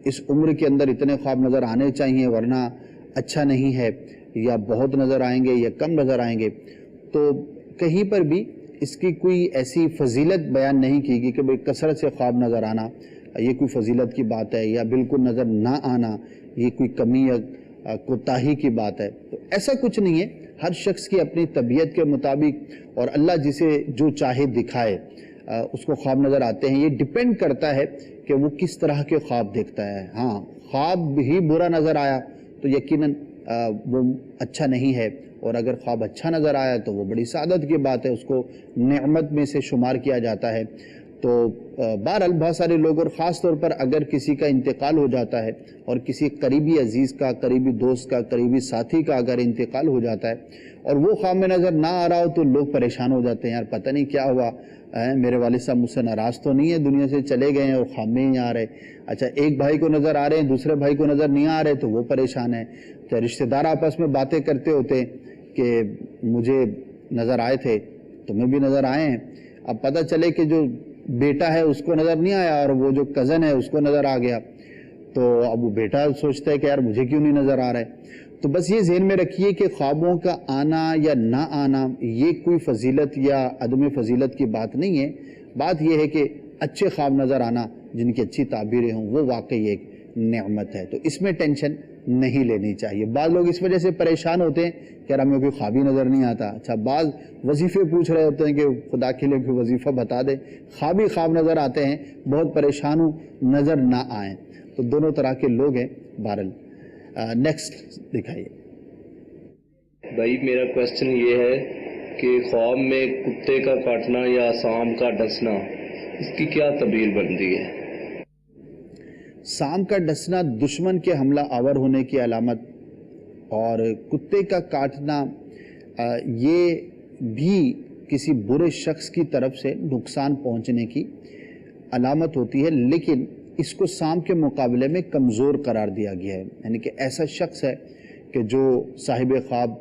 اس عمر کے اندر اتنے خواب نظر آنے چاہیے ورنہ اچھا نہیں ہے، یا بہت نظر آئیں گے یا کم نظر آئیں گے۔ تو کہیں پر بھی اس کی کوئی ایسی فضیلت بیان نہیں کی گئی کہ بھئی کثرت سے خواب نظر آنا یہ کوئی فضیلت کی بات ہے، یا بالکل نظر نہ آنا یہ کوئی کمی یا کوتاہی کی بات ہے۔ تو ایسا کچھ نہیں ہے، ہر شخص کی اپنی طبیعت کے مطابق اور اللہ جسے جو چاہے دکھائے اس کو خواب نظر آتے ہیں۔ یہ ڈیپینڈ کرتا ہے کہ وہ کس طرح کے خواب دیکھتا ہے۔ ہاں، خواب ہی برا نظر آیا تو یقیناً وہ اچھا نہیں ہے، اور اگر خواب اچھا نظر آیا تو وہ بڑی سعادت کی بات ہے، اس کو نعمت میں سے شمار کیا جاتا ہے۔ تو بہرحال بہت سارے لوگ، اور خاص طور پر اگر کسی کا انتقال ہو جاتا ہے اور کسی قریبی عزیز کا، قریبی دوست کا، قریبی ساتھی کا اگر انتقال ہو جاتا ہے اور وہ خواب میں نظر نہ آ رہا ہو تو لوگ پریشان ہو جاتے ہیں، یار پتہ نہیں کیا ہوا، میرے والد صاحب مجھ سے ناراض تو نہیں ہے، دنیا سے چلے گئے ہیں اور خواب میں ہی آ رہے۔ اچھا، ایک بھائی کو نظر آ رہے ہیں، دوسرے بھائی کو نظر نہیں آ رہے تو وہ پریشان ہے۔ تو رشتہ دار آپس میں باتیں کرتے ہوتے کہ مجھے نظر آئے تھے، تمہیں بھی نظر آئے ہیں، اب پتہ چلے کہ جو بیٹا ہے اس کو نظر نہیں آیا اور وہ جو کزن ہے اس کو نظر آ گیا، تو اب وہ بیٹا سوچتا ہے کہ یار مجھے کیوں نہیں نظر آ رہا ہے۔ تو بس یہ ذہن میں رکھیے کہ خوابوں کا آنا یا نہ آنا یہ کوئی فضیلت یا عدم فضیلت کی بات نہیں ہے، بات یہ ہے کہ اچھے خواب نظر آنا جن کی اچھی تعبیریں ہوں وہ واقعی ایک نعمت ہے، تو اس میں ٹینشن نہیں لینی چاہیے۔ بعض لوگ اس وجہ سے پریشان ہوتے ہیں کہ یار ہمیں کوئی خواب ہی نظر نہیں آتا۔ اچھا، بعض وظیفے پوچھ رہے ہوتے ہیں کہ خدا کے لیے کوئی وظیفہ بتا دے، خواب ہی خواب نظر آتے ہیں، بہت پریشان ہوں، نظر نہ آئیں۔ تو دونوں طرح کے لوگ ہیں۔ بہرحال نیکسٹ دکھائیے بھائی، میرا کویسچن یہ ہے کہ خواب میں کتے کا کاٹنا یا سانپ کا ڈسنا، اس کی کیا تعبیر بنتی ہے؟ سانپ کا ڈسنا دشمن کے حملہ آور ہونے کی علامت، اور کتے کا کاٹنا یہ بھی کسی برے شخص کی طرف سے نقصان پہنچنے کی علامت ہوتی ہے، لیکن اس کو سانپ کے مقابلے میں کمزور قرار دیا گیا ہے، یعنی کہ ایسا شخص ہے کہ جو صاحب خواب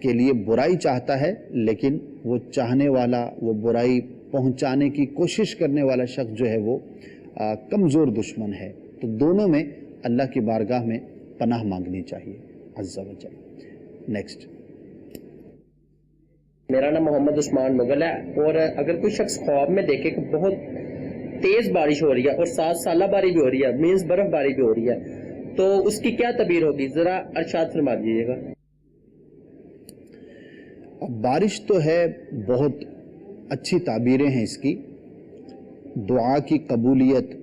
کے لیے برائی چاہتا ہے لیکن وہ چاہنے والا، وہ برائی پہنچانے کی کوشش کرنے والا شخص جو ہے وہ کمزور دشمن ہے۔ تو دونوں میں اللہ کی بارگاہ میں پناہ مانگنی چاہیے عز و جل۔ نیکسٹ۔ میرا نام محمد عثمان مغل ہے، اور اگر کوئی شخص خواب میں دیکھے کہ بہت تیز بارش ہو رہی ہے اور ساتھ سالہ باری بھی ہو رہی ہے، مینز برف باری بھی ہو رہی ہے، تو اس کی کیا تعبیر ہوگی؟ ذرا ارشاد فرما دیجیے گا۔ بارش تو ہے، بہت اچھی تعبیریں ہیں اس کی، دعا کی قبولیت،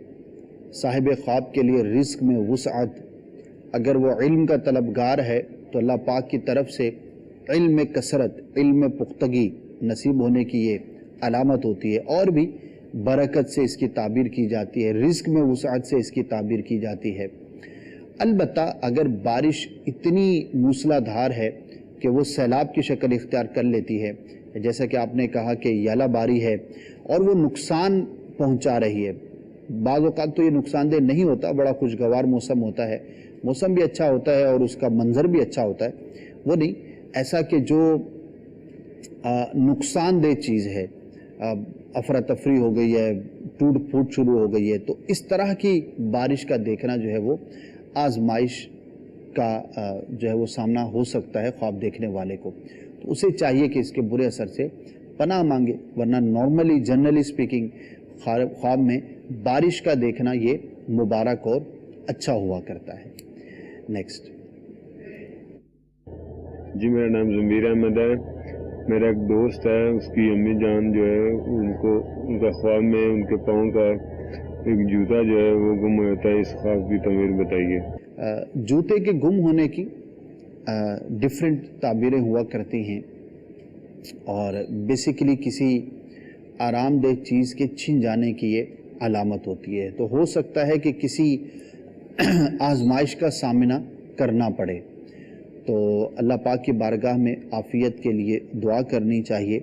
صاحب خواب کے لیے رزق میں وسعت، اگر وہ علم کا طلبگار ہے تو اللہ پاک کی طرف سے علم میں کثرت، علم میں پختگی نصیب ہونے کی یہ علامت ہوتی ہے، اور بھی برکت سے اس کی تعبیر کی جاتی ہے، رزق میں وسعت سے اس کی تعبیر کی جاتی ہے۔ البتہ اگر بارش اتنی موسلا دھار ہے کہ وہ سیلاب کی شکل اختیار کر لیتی ہے، جیسا کہ آپ نے کہا کہ یالہ باری ہے اور وہ نقصان پہنچا رہی ہے، بعض اوقات تو یہ نقصان دہ نہیں ہوتا، بڑا خوشگوار موسم ہوتا ہے، موسم بھی اچھا ہوتا ہے اور اس کا منظر بھی اچھا ہوتا ہے، وہ نہیں ایسا کہ جو نقصان دہ چیز ہے، افراتفری ہو گئی ہے، ٹوٹ پھوٹ شروع ہو گئی ہے، تو اس طرح کی بارش کا دیکھنا جو ہے وہ آزمائش کا جو ہے وہ سامنا ہو سکتا ہے خواب دیکھنے والے کو، تو اسے چاہیے کہ اس کے برے اثر سے پناہ مانگے، ورنہ نارملی جنرلی اسپیکنگ خواب میں بارش کا دیکھنا یہ مبارک اور اچھا ہوا کرتا ہے۔ نیکسٹ۔ جی میرا نام ضمیر احمد ہے، میرا ایک دوست ہے، اس کی امی جان جو ہے ان کا خواب میں ان کے پاؤں کا ایک جوتا جو ہے وہ گم ہوتا ہے، اس خواب کی تعبیر بتائیے۔ جوتے کے گم ہونے کی ڈفرینٹ تعبیریں ہوا کرتی ہیں، اور بیسیکلی کسی آرام دہ چیز کے چھن جانے کی یہ علامت ہوتی ہے۔ تو ہو سکتا ہے کہ کسی آزمائش کا سامنا کرنا پڑے، تو اللہ پاک کی بارگاہ میں عافیت کے لیے دعا کرنی چاہیے،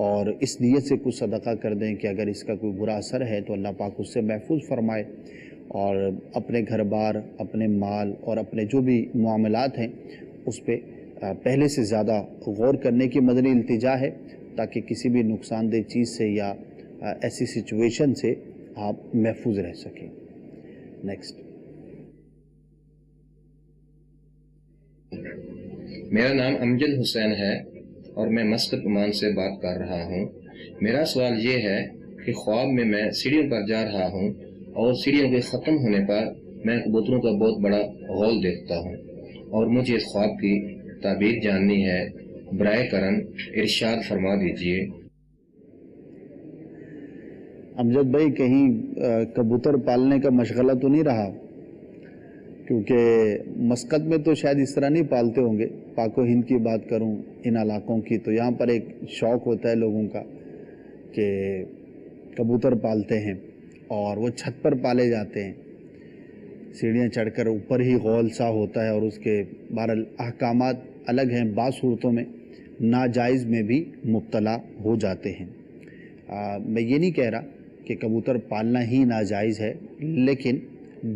اور اس نیت سے کچھ صدقہ کر دیں کہ اگر اس کا کوئی برا اثر ہے تو اللہ پاک اس سے محفوظ فرمائے، اور اپنے گھر بار، اپنے مال اور اپنے جو بھی معاملات ہیں اس پہ پہلے سے زیادہ غور کرنے کی مدنی التجا ہے، تاکہ کسی بھی نقصان دہ چیز سے یا ایسی سچویشن سے آپ محفوظ رہ سکیں۔ نیکسٹ۔ میرا نام امجد حسین ہے اور میں مسقط عمان سے بات کر رہا ہوں۔ میرا سوال یہ ہے کہ خواب میں سیڑھیوں پر جا رہا ہوں اور سیڑھیوں کے ختم ہونے پر میں کبوتروں کا بہت بڑا غول دیکھتا ہوں، اور مجھے اس خواب کی تعبیر جاننی ہے، برائے کرم ارشاد فرما دیجئے۔ امجد بھائی، کہیں کبوتر پالنے کا مشغلہ تو نہیں رہا؟ کیونکہ مسقط میں تو شاید اس طرح نہیں پالتے ہوں گے۔ پاک و ہند کی بات کروں ان علاقوں کی، تو یہاں پر ایک شوق ہوتا ہے لوگوں کا کہ کبوتر پالتے ہیں، اور وہ چھت پر پالے جاتے ہیں، سیڑھیاں چڑھ کر اوپر ہی غول سا ہوتا ہے، اور اس کے بہرحال احکامات الگ ہیں، بعض صورتوں میں ناجائز میں بھی مبتلا ہو جاتے ہیں۔ میں یہ نہیں کہہ رہا کہ کبوتر پالنا ہی ناجائز ہے، لیکن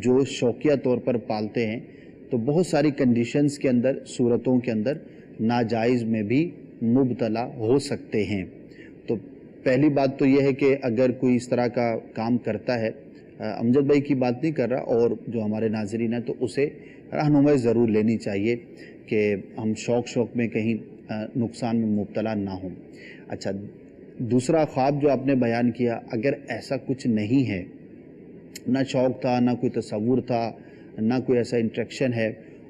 جو شوقیہ طور پر پالتے ہیں تو بہت ساری کنڈیشنز کے اندر، صورتوں کے اندر ناجائز میں بھی مبتلا ہو سکتے ہیں۔ تو پہلی بات تو یہ ہے کہ اگر کوئی اس طرح کا کام کرتا ہے، امجد بھائی کی بات نہیں کر رہا، اور جو ہمارے ناظرین ہیں، تو اسے رہنمائی ضرور لینی چاہیے کہ ہم شوق میں کہیں نقصان میں مبتلا نہ ہوں۔ اچھا، دوسرا خواب جو آپ نے بیان کیا، اگر ایسا کچھ نہیں ہے، نہ شوق تھا، نہ کوئی تصور تھا، نہ کوئی ایسا انٹریکشن ہے،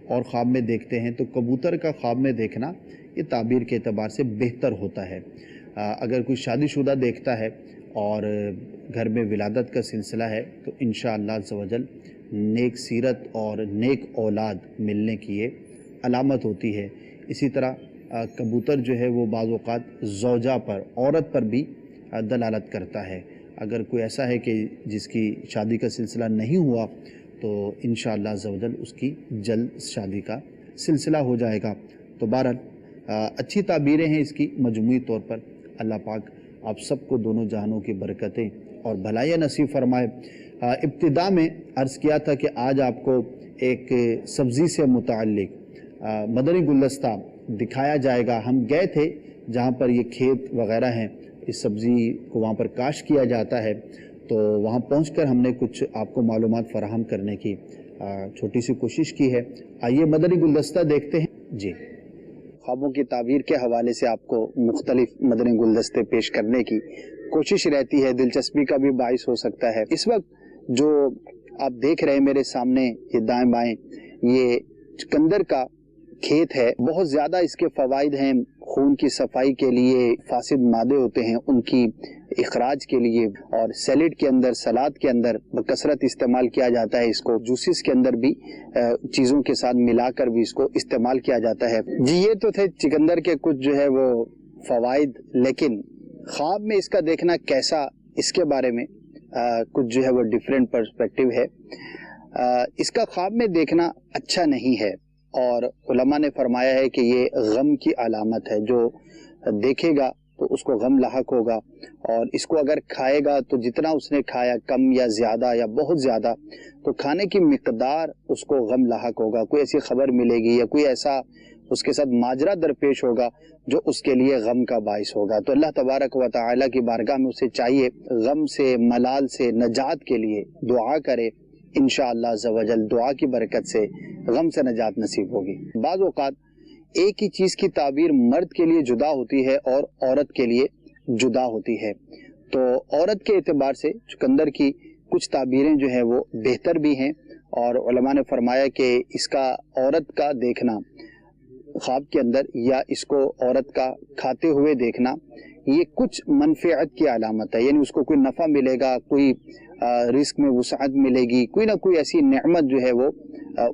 اور خواب میں دیکھتے ہیں، تو کبوتر کا خواب میں دیکھنا یہ تعبیر کے اعتبار سے بہتر ہوتا ہے۔ اگر کوئی شادی شدہ دیکھتا ہے اور گھر میں ولادت کا سلسلہ ہے، تو انشاءاللہ عز و جل نیک سیرت اور نیک اولاد ملنے کی یہ علامت ہوتی ہے۔ اسی طرح کبوتر جو ہے وہ بعض اوقات زوجہ پر، عورت پر بھی دلالت کرتا ہے۔ اگر کوئی ایسا ہے کہ جس کی شادی کا سلسلہ نہیں ہوا، تو انشاءاللہ عز و جل اس کی جلد شادی کا سلسلہ ہو جائے گا۔ تو بہرحال اچھی تعبیریں ہیں اس کی مجموعی طور پر۔ اللہ پاک آپ سب کو دونوں جہانوں کی برکتیں اور بھلائیاں نصیب فرمائے۔ ابتدا میں عرض کیا تھا کہ آج آپ کو ایک سبزی سے متعلق مدنی گلدستہ دکھایا جائے گا۔ ہم گئے تھے جہاں پر یہ کھیت وغیرہ ہیں، اس سبزی کو وہاں پر کاشت کیا جاتا ہے، تو وہاں پہنچ کر ہم نے کچھ آپ کو معلومات فراہم کرنے کی چھوٹی سی کوشش کی ہے۔ آئیے مدنی گلدستہ دیکھتے ہیں۔ جی، خوابوں کی تعبیر کے حوالے سے آپ کو مختلف مدنی گلدستے پیش کرنے کی کوشش رہتی ہے، دلچسپی کا بھی باعث ہو سکتا ہے۔ اس وقت جو آپ دیکھ رہے ہیں میرے سامنے، یہ دائیں بائیں، یہ چقندر کا کھیت ہے۔ بہت زیادہ اس کے فوائد ہیں، خون کی صفائی کے لیے، فاسد مادے ہوتے ہیں ان کی اخراج کے لیے، اور سیلیڈ کے اندر، سلاد کے اندر بکثرت استعمال کیا جاتا ہے اس کو، جوسز کے اندر بھی چیزوں کے ساتھ ملا کر بھی اس کو استعمال کیا جاتا ہے۔ جی، یہ تو تھے چقندر کے کچھ جو ہے وہ فوائد، لیکن خواب میں اس کا دیکھنا کیسا، اس کے بارے میں کچھ جو ہے وہ ڈیفرنٹ پرسپیکٹیو ہے۔ اس کا خواب میں دیکھنا اچھا نہیں ہے، اور علماء نے فرمایا ہے کہ یہ غم کی علامت ہے۔ جو دیکھے گا تو اس کو غم لاحق ہوگا، اور اس کو اگر کھائے گا تو جتنا اس نے کھایا، کم یا زیادہ یا بہت زیادہ، تو کھانے کی مقدار اس کو غم لاحق ہوگا۔ کوئی ایسی خبر ملے گی یا کوئی ایسا اس کے ساتھ ماجرا درپیش ہوگا جو اس کے لیے غم کا باعث ہوگا۔ تو اللہ تبارک و تعالیٰ کی بارگاہ میں اسے چاہیے غم سے، ملال سے نجات کے لیے دعا کرے۔ انشاءاللہ عز و جل دعا کی برکت سے غم سے نجات نصیب ہوگی۔ بعض اوقات ایک ہی چیز کی تعبیر مرد کے لیے جدا ہوتی ہے اور عورت کے لیے جدا ہوتی ہے۔ تو عورت کے اعتبار سے چقندر کی کچھ تعبیریں جو ہیں وہ بہتر بھی ہیں، اور علماء نے فرمایا کہ اس کا عورت کا دیکھنا خواب کے اندر یا اس کو عورت کا کھاتے ہوئے دیکھنا یہ کچھ منفعت کی علامت ہے، یعنی اس کو کوئی نفع ملے گا، کوئی رزق میں وسعت ملے گی، کوئی نہ کوئی ایسی نعمت جو ہے وہ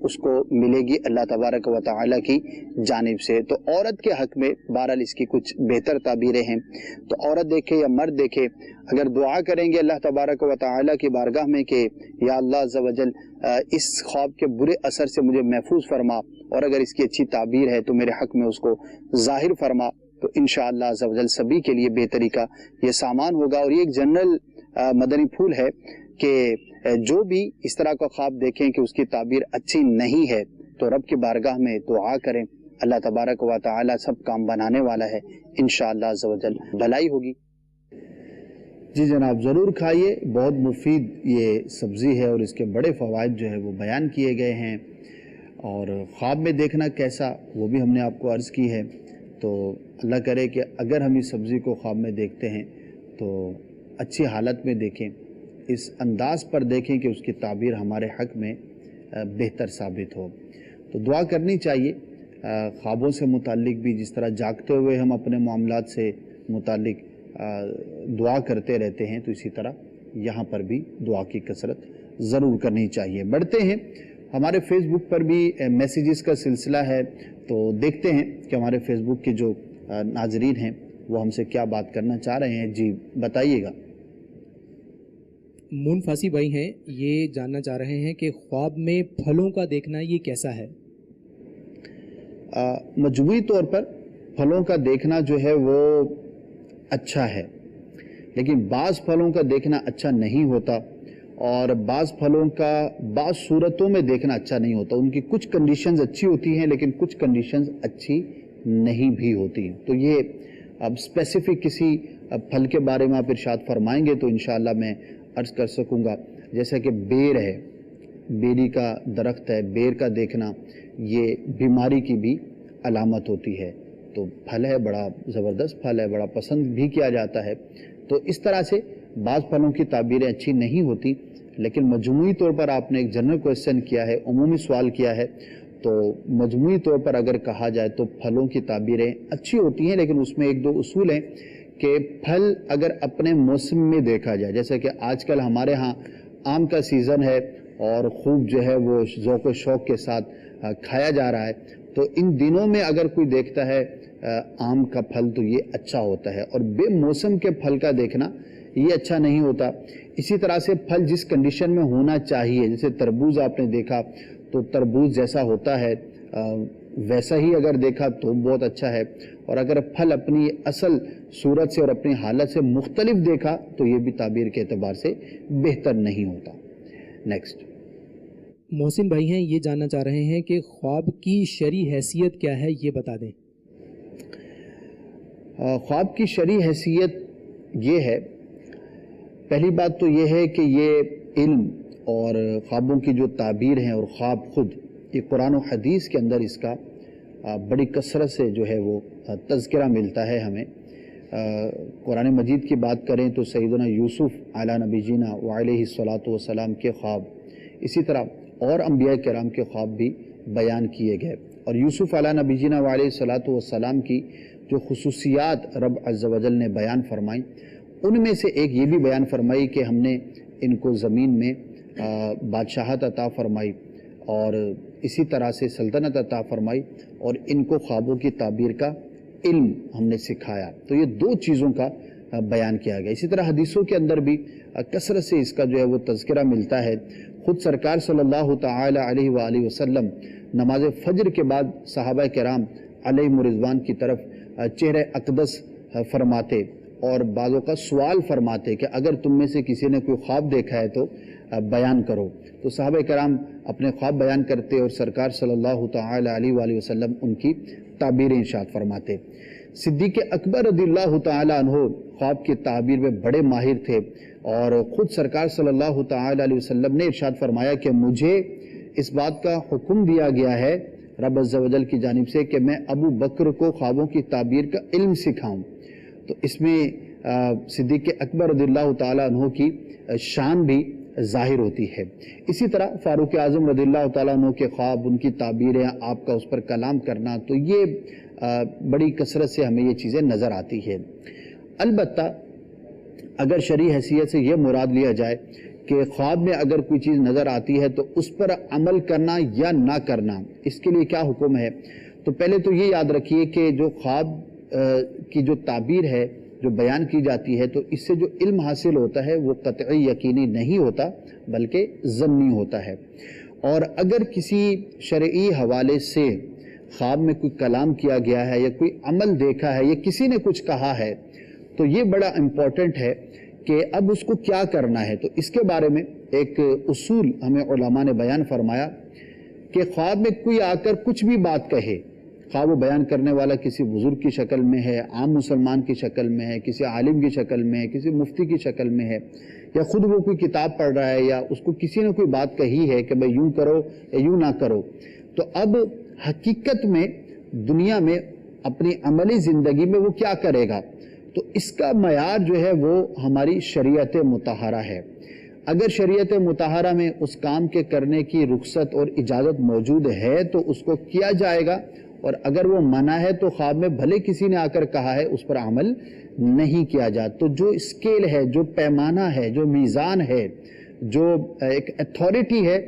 اس کو ملے گی اللہ تبارک و تعالی کی جانب سے۔ تو عورت کے حق میں بہرحال اس کی کچھ بہتر تعبیریں ہیں۔ تو عورت دیکھے یا مرد دیکھے، اگر دعا کریں گے اللہ تبارک و تعالی کی بارگاہ میں کہ یا اللہ عز و جل اس خواب کے برے اثر سے مجھے محفوظ فرما، اور اگر اس کی اچھی تعبیر ہے تو میرے حق میں اس کو ظاہر فرما، تو انشاءاللہ عز و جل سبھی کے لیے بہتری کا یہ سامان ہوگا۔ اور یہ ایک جنرل مدنی پھول ہے کہ جو بھی اس طرح کا خواب دیکھیں کہ اس کی تعبیر اچھی نہیں ہے تو رب کی بارگاہ میں دعا کریں، اللہ تبارک و تعالی سب کام بنانے والا ہے، انشاءاللہ عز و جل بھلائی ہوگی۔ جی جناب، ضرور کھائیے، بہت مفید یہ سبزی ہے اور اس کے بڑے فوائد جو ہے وہ بیان کیے گئے ہیں، اور خواب میں دیکھنا کیسا وہ بھی ہم نے آپ کو عرض کی ہے۔ تو اللہ کرے کہ اگر ہم اس سبزی کو خواب میں دیکھتے ہیں تو اچھی حالت میں دیکھیں، اس انداز پر دیکھیں کہ اس کی تعبیر ہمارے حق میں بہتر ثابت ہو۔ تو دعا کرنی چاہیے خوابوں سے متعلق بھی، جس طرح جاگتے ہوئے ہم اپنے معاملات سے متعلق دعا کرتے رہتے ہیں، تو اسی طرح یہاں پر بھی دعا کی کثرت ضرور کرنی چاہیے۔ بڑھتے ہیں، ہمارے فیس بک پر بھی میسیجز کا سلسلہ ہے، تو دیکھتے ہیں کہ ہمارے فیس بک کے جو ناظرین ہیں وہ ہم سے کیا بات کرنا چاہ رہے ہیں۔ جی بتائیے گا۔ مون فاسی بھائی ہیں، یہ جاننا چاہ رہے ہیں کہ خواب میں پھلوں کا دیکھنا یہ کیسا ہے؟ مجموعی طور پر پھلوں کا دیکھنا جو ہے وہ اچھا ہے، لیکن بعض پھلوں کا دیکھنا اچھا نہیں ہوتا، اور بعض پھلوں کا بعض صورتوں میں دیکھنا اچھا نہیں ہوتا۔ ان کی کچھ کنڈیشنز اچھی ہوتی ہیں لیکن کچھ کنڈیشنز اچھی نہیں بھی ہوتی ہیں۔ تو یہ اب اسپیسیفک کسی پھل کے بارے میں آپ ارشاد فرمائیں گے تو انشاءاللہ میں عرض کر سکوں گا، جیسا کہ بیر ہے، بیری کا درخت ہے، بیر کا دیکھنا یہ بیماری کی بھی علامت ہوتی ہے۔ تو پھل ہے، بڑا زبردست پھل ہے، بڑا پسند بھی کیا جاتا ہے۔ تو اس طرح سے بعض پھلوں کی تعبیریں اچھی نہیں ہوتی، لیکن مجموعی طور پر آپ نے ایک جنرل کویسچن کیا ہے، عمومی سوال کیا ہے، تو مجموعی طور پر اگر کہا جائے تو پھلوں کی تعبیریں اچھی ہوتی ہیں، لیکن اس میں ایک دو اصول ہیں کہ پھل اگر اپنے موسم میں دیکھا جائے، جیسے کہ آج کل ہمارے ہاں آم کا سیزن ہے اور خوب جو ہے وہ ذوق و شوق کے ساتھ کھایا جا رہا ہے، تو ان دنوں میں اگر کوئی دیکھتا ہے آم کا پھل تو یہ اچھا ہوتا ہے، اور بے موسم کے پھل کا دیکھنا یہ اچھا نہیں ہوتا۔ اسی طرح سے پھل جس کنڈیشن میں ہونا چاہیے، جیسے تربوز آپ نے دیکھا تو تربوز جیسا ہوتا ہے ویسا ہی اگر دیکھا تو بہت اچھا ہے، اور اگر پھل اپنی اصل صورت سے اور اپنی حالت سے مختلف دیکھا تو یہ بھی تعبیر کے اعتبار سے بہتر نہیں ہوتا۔ نیکسٹ محسن بھائی ہیں، یہ جاننا چاہ رہے ہیں کہ خواب کی شرعی حیثیت کیا ہے، یہ بتا دیں۔ خواب کی شرعی حیثیت یہ ہے، پہلی بات تو یہ ہے کہ یہ علم اور خوابوں کی جو تعبیر ہیں اور خواب خود، یہ قرآن و حدیث کے اندر اس کا بڑی کثرت سے جو ہے وہ تذکرہ ملتا ہے ہمیں۔ قرآن مجید کی بات کریں تو سیدنا یوسف علیہ نبی جینا وعلیہ الصلاۃ والسلام کے خواب، اسی طرح اور انبیاء کرام کے خواب بھی بیان کیے گئے، اور یوسف علیہ نبی جینا وعلیہ الصلاۃ والسلام کی جو خصوصیات رب عز و جل نے بیان فرمائیں، ان میں سے ایک یہ بھی بیان فرمائی کہ ہم نے ان کو زمین میں بادشاہت عطا فرمائی، اور اسی طرح سے سلطنت عطا فرمائی، اور ان کو خوابوں کی تعبیر کا علم ہم نے سکھایا۔ تو یہ دو چیزوں کا بیان کیا گیا۔ اسی طرح حدیثوں کے اندر بھی کثرت سے اس کا جو ہے وہ تذکرہ ملتا ہے۔ خود سرکار صلی اللہ تعالی علیہ وآلہ وسلم نماز فجر کے بعد صحابہ کرام علیہم رضوان کی طرف چہرہ اقدس فرماتے، اور بعضوں کا سوال فرماتے کہ اگر تم میں سے کسی نے کوئی خواب دیکھا ہے تو بیان کرو۔ تو صحابہ کرام اپنے خواب بیان کرتے اور سرکار صلی اللہ تعالی علیہ وآلہ وسلم ان کی تعبیر ارشاد فرماتے۔ صدیق اکبر رضی اللہ تعالی عنہ خواب کی تعبیر میں بڑے ماہر تھے، اور خود سرکار صلی اللہ تعالی علیہ وسلم نے ارشاد فرمایا کہ مجھے اس بات کا حکم دیا گیا ہے رب عز و جل کی جانب سے کہ میں ابو بکر کو خوابوں کی تعبیر کا علم سکھاؤں۔ تو اس میں صدیق اکبر رضی اللہ تعالیٰ عنہ کی شان بھی ظاہر ہوتی ہے۔ اسی طرح فاروق اعظم رضی اللہ تعالیٰ عنہ کے خواب، ان کی تعبیریں، آپ کا اس پر کلام کرنا، تو یہ بڑی کثرت سے ہمیں یہ چیزیں نظر آتی ہے۔ البتہ اگر شرعی حیثیت سے یہ مراد لیا جائے کہ خواب میں اگر کوئی چیز نظر آتی ہے تو اس پر عمل کرنا یا نہ کرنا، اس کے لیے کیا حکم ہے؟ تو پہلے تو یہ یاد رکھیے کہ جو خواب کی جو تعبیر ہے، جو بیان کی جاتی ہے، تو اس سے جو علم حاصل ہوتا ہے وہ قطعی یقینی نہیں ہوتا بلکہ ظنی ہوتا ہے۔ اور اگر کسی شرعی حوالے سے خواب میں کوئی کلام کیا گیا ہے یا کوئی عمل دیکھا ہے یا کسی نے کچھ کہا ہے تو یہ بڑا امپورٹنٹ ہے کہ اب اس کو کیا کرنا ہے۔ تو اس کے بارے میں ایک اصول ہمیں علماء نے بیان فرمایا کہ خواب میں کوئی آ کر کچھ بھی بات کہے، خواب وہ بیان کرنے والا کسی بزرگ کی شکل میں ہے، عام مسلمان کی شکل میں ہے، کسی عالم کی شکل میں ہے، کسی مفتی کی شکل میں ہے، یا خود وہ کوئی کتاب پڑھ رہا ہے، یا اس کو کسی نے کوئی بات کہی ہے کہ بھئی یوں کرو یا یوں نہ کرو، تو اب حقیقت میں دنیا میں اپنی عملی زندگی میں وہ کیا کرے گا؟ تو اس کا معیار جو ہے وہ ہماری شریعت مطہرہ ہے۔ اگر شریعت مطہرہ میں اس کام کے کرنے کی رخصت اور اجازت موجود ہے تو اس کو کیا جائے گا، اور اگر وہ منع ہے تو خواب میں بھلے کسی نے آ کر کہا ہے اس پر عمل نہیں کیا جاتا۔ تو جو اسکیل ہے، جو پیمانہ ہے، جو میزان ہے، جو ایک اتھارٹی ہے،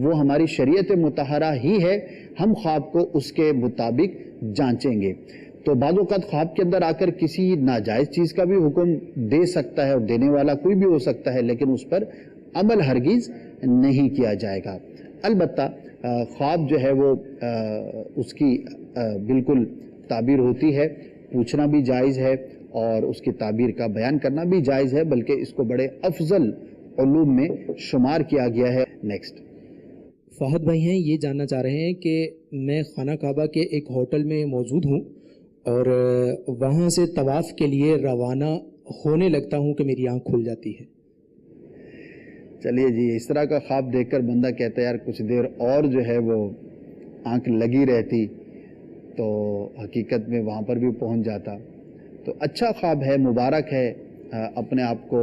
وہ ہماری شریعت مطہرہ ہی ہے۔ ہم خواب کو اس کے مطابق جانچیں گے۔ تو بعض اوقات خواب کے اندر آ کر کسی ناجائز چیز کا بھی حکم دے سکتا ہے، اور دینے والا کوئی بھی ہو سکتا ہے، لیکن اس پر عمل ہرگز نہیں کیا جائے گا۔ البتہ خواب جو ہے وہ اس کی بالکل تعبیر ہوتی ہے، پوچھنا بھی جائز ہے اور اس کی تعبیر کا بیان کرنا بھی جائز ہے، بلکہ اس کو بڑے افضل علوم میں شمار کیا گیا ہے۔ نیکسٹ فہد بھائی ہیں، یہ جاننا چاہ رہے ہیں کہ میں خانہ کعبہ کے ایک ہوٹل میں موجود ہوں اور وہاں سے طواف کے لیے روانہ ہونے لگتا ہوں کہ میری آنکھ کھل جاتی ہے۔ چلیے جی، اس طرح کا خواب دیکھ کر بندہ کہتا ہے یار کچھ دیر اور جو ہے وہ آنکھ لگی رہتی تو حقیقت میں وہاں پر بھی پہنچ جاتا۔ تو اچھا خواب ہے، مبارک ہے۔ اپنے آپ کو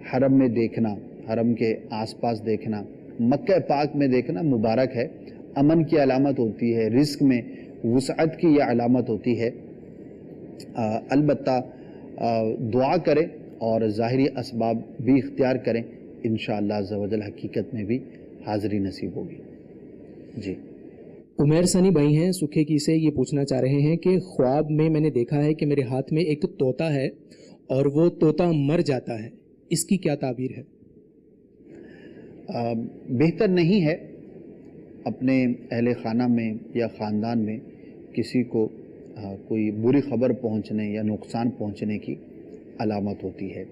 حرم میں دیکھنا، حرم کے آس پاس دیکھنا، مکہ پاک میں دیکھنا مبارک ہے، امن کی علامت ہوتی ہے، رزق میں وسعت کی یہ علامت ہوتی ہے۔ البتہ دعا کریں اور ظاہری اسباب بھی اختیار کریں، انشاءاللہ عز و جل حقیقت میں بھی حاضری نصیب ہوگی۔ جی عمیر ثانی بھائی ہیں سکھے کی سے یہ پوچھنا چاہ رہے ہیں کہ خواب میں نے دیکھا ہے کہ میرے ہاتھ میں ایک طوطا ہے اور وہ طوطا مر جاتا ہے، اس کی کیا تعبیر ہے؟ بہتر نہیں ہے اپنے اہل خانہ میں یا خاندان میں کسی کو کوئی بری خبر پہنچنے یا نقصان پہنچنے کی علامت ہوتی ہے۔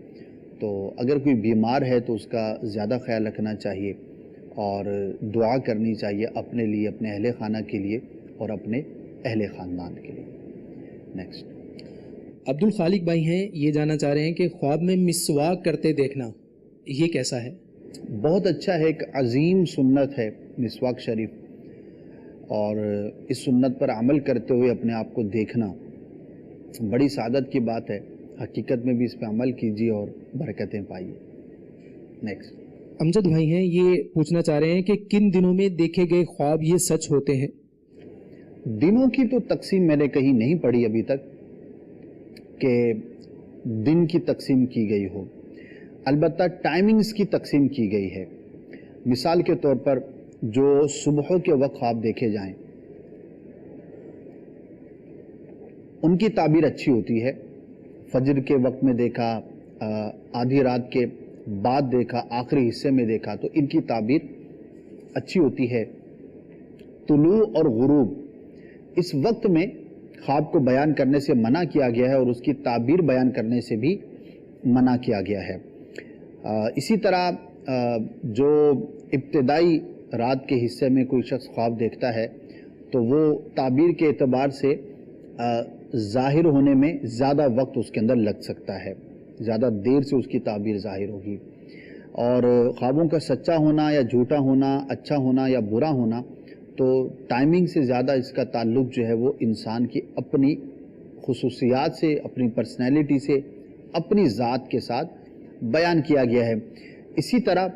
تو اگر کوئی بیمار ہے تو اس کا زیادہ خیال رکھنا چاہیے اور دعا کرنی چاہیے اپنے لیے، اپنے اہل خانہ کے لیے اور اپنے اہل خاندان کے لیے۔ نیکسٹ عبد الخالق بھائی ہیں، یہ جاننا چاہ رہے ہیں کہ خواب میں مسواک کرتے دیکھنا یہ کیسا ہے؟ بہت اچھا ہے، ایک عظیم سنت ہے مسواک شریف، اور اس سنت پر عمل کرتے ہوئے اپنے آپ کو دیکھنا بڑی سعادت کی بات ہے۔ حقیقت میں بھی اس پہ عمل کیجیے اور برکتیں پائیے۔ نیکسٹ امجد بھائی ہیں، یہ پوچھنا چاہ رہے ہیں کہ کن دنوں میں دیکھے گئے خواب یہ سچ ہوتے ہیں؟ دنوں کی تو تقسیم میں نے کہیں نہیں پڑھی ابھی تک کہ دن کی تقسیم کی گئی ہو، البتہ ٹائمنگز کی تقسیم کی گئی ہے۔ مثال کے طور پر جو صبح کے وقت خواب دیکھے جائیں ان کی تعبیر اچھی ہوتی ہے۔ فجر کے وقت میں دیکھا، آدھی رات کے بعد دیکھا، آخری حصے میں دیکھا، تو ان کی تعبیر اچھی ہوتی ہے۔ طلوع اور غروب، اس وقت میں خواب کو بیان کرنے سے منع کیا گیا ہے اور اس کی تعبیر بیان کرنے سے بھی منع کیا گیا ہے۔ اسی طرح جو ابتدائی رات کے حصے میں کوئی شخص خواب دیکھتا ہے تو وہ تعبیر کے اعتبار سے ظاہر ہونے میں زیادہ وقت اس کے اندر لگ سکتا ہے، زیادہ دیر سے اس کی تعبیر ظاہر ہوگی۔ اور خوابوں کا سچا ہونا یا جھوٹا ہونا، اچھا ہونا یا برا ہونا، تو ٹائمنگ سے زیادہ اس کا تعلق جو ہے وہ انسان کی اپنی خصوصیات سے، اپنی پرسنالٹی سے، اپنی ذات کے ساتھ بیان کیا گیا ہے۔ اسی طرح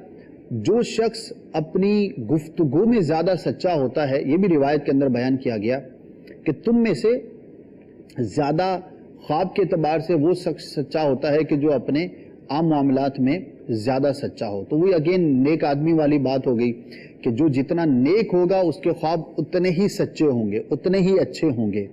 جو شخص اپنی گفتگو میں زیادہ سچا ہوتا ہے، یہ بھی روایت کے اندر بیان کیا گیا کہ تم میں سے زیادہ خواب کے اعتبار سے وہ شخص سچا ہوتا ہے کہ جو اپنے عام معاملات میں زیادہ سچا ہو۔ تو وہ اگین نیک آدمی والی بات ہو گئی کہ جو جتنا نیک ہوگا اس کے خواب اتنے ہی سچے ہوں گے، اتنے ہی اچھے ہوں گے۔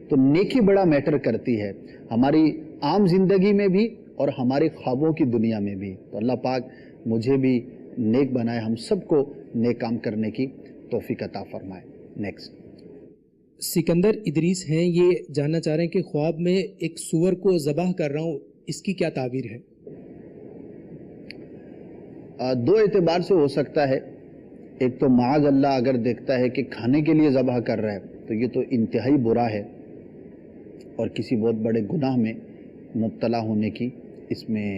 تو نیکی بڑا میٹر کرتی ہے ہماری عام زندگی میں بھی اور ہمارے خوابوں کی دنیا میں بھی۔ تو اللہ پاک مجھے بھی نیک بنائے، ہم سب کو نیک کام کرنے کی توفیق عطا فرمائے۔ نیکسٹ سکندر ادریس ہیں، یہ جاننا چاہ رہے ہیں کہ خواب میں ایک سور کو ذبح کر رہا ہوں، اس کی کیا تعبیر ہے؟ دو اعتبار سے ہو سکتا ہے۔ ایک تو معاذ اللہ اگر دیکھتا ہے کہ کھانے کے لیے ذبح کر رہا ہے تو یہ تو انتہائی برا ہے اور کسی بہت بڑے گناہ میں مبتلا ہونے کی اس میں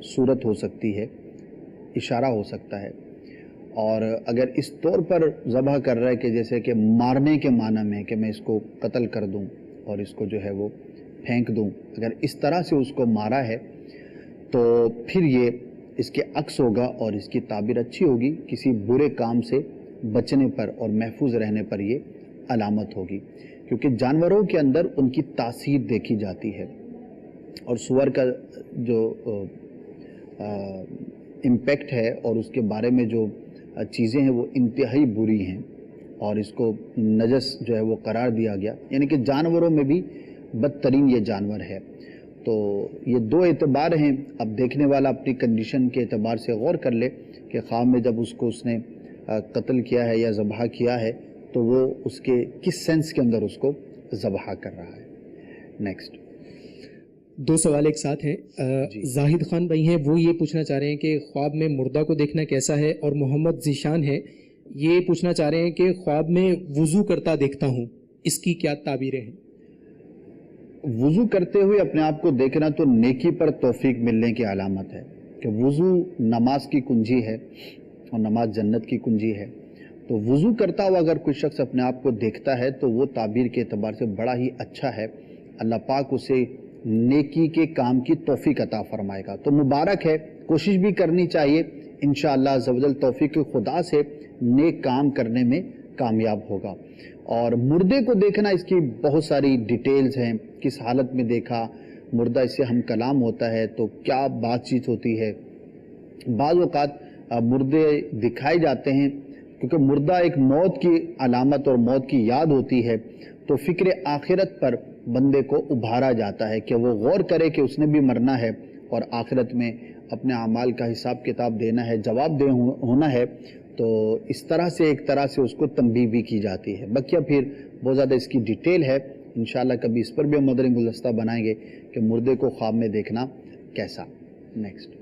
صورت ہو سکتی ہے، اشارہ ہو سکتا ہے۔ اور اگر اس طور پر ذبح کر رہا ہے کہ جیسے کہ مارنے کے معنی میں کہ میں اس کو قتل کر دوں اور اس کو جو ہے وہ پھینک دوں، اگر اس طرح سے اس کو مارا ہے تو پھر یہ اس کے عکس ہوگا اور اس کی تعبیر اچھی ہوگی، کسی برے کام سے بچنے پر اور محفوظ رہنے پر یہ علامت ہوگی، کیونکہ جانوروں کے اندر ان کی تاثیر دیکھی جاتی ہے اور سور کا جو امپیکٹ ہے اور اس کے بارے میں جو چیزیں ہیں وہ انتہائی بری ہیں اور اس کو نجس جو ہے وہ قرار دیا گیا، یعنی کہ جانوروں میں بھی بدترین یہ جانور ہے۔ تو یہ دو اعتبار ہیں۔ اب دیکھنے والا اپنی کنڈیشن کے اعتبار سے غور کر لے کہ خواب میں جب اس کو اس نے قتل کیا ہے یا ذبح کیا ہے تو وہ اس کے کس سینس کے اندر اس کو ذبح کر رہا ہے۔ نیکسٹ دو سوال ایک ساتھ ہیں۔ زاہد خان بھائی ہیں، وہ یہ پوچھنا چاہ رہے ہیں کہ خواب میں مردہ کو دیکھنا کیسا ہے، اور محمد ذیشان ہے، یہ پوچھنا چاہ رہے ہیں کہ خواب میں وضو کرتا دیکھتا ہوں، اس کی کیا تعبیریں ہیں؟ وضو کرتے ہوئے اپنے آپ کو دیکھنا تو نیکی پر توفیق ملنے کی علامت ہے کہ وضو نماز کی کنجی ہے اور نماز جنت کی کنجی ہے۔ تو وضو کرتا ہوا اگر کوئی شخص اپنے آپ کو دیکھتا ہے تو وہ تعبیر کے اعتبار سے بڑا ہی اچھا ہے، اللہ پاک اسے نیکی کے کام کی توفیق عطا فرمائے گا۔ تو مبارک ہے، کوشش بھی کرنی چاہیے، انشاءاللہ عز و جل توفیق خدا سے نیک کام کرنے میں کامیاب ہوگا۔ اور مردے کو دیکھنا اس کی بہت ساری ڈیٹیلز ہیں، کس حالت میں دیکھا، مردہ اس سے ہم کلام ہوتا ہے تو کیا بات چیت ہوتی ہے۔ بعض اوقات مردے دکھائے جاتے ہیں کیونکہ مردہ ایک موت کی علامت اور موت کی یاد ہوتی ہے، تو فکر آخرت پر بندے کو ابھارا جاتا ہے کہ وہ غور کرے کہ اس نے بھی مرنا ہے اور آخرت میں اپنے اعمال کا حساب کتاب دینا ہے، جواب دہ ہونا ہے۔ تو اس طرح سے ایک طرح سے اس کو تنبیہ بھی کی جاتی ہے۔ بقیہ پھر بہت زیادہ اس کی ڈیٹیل ہے، انشاءاللہ کبھی اس پر بھی ہم مدنی گلدستہ بنائیں گے کہ مردے کو خواب میں دیکھنا کیسا۔ نیکسٹ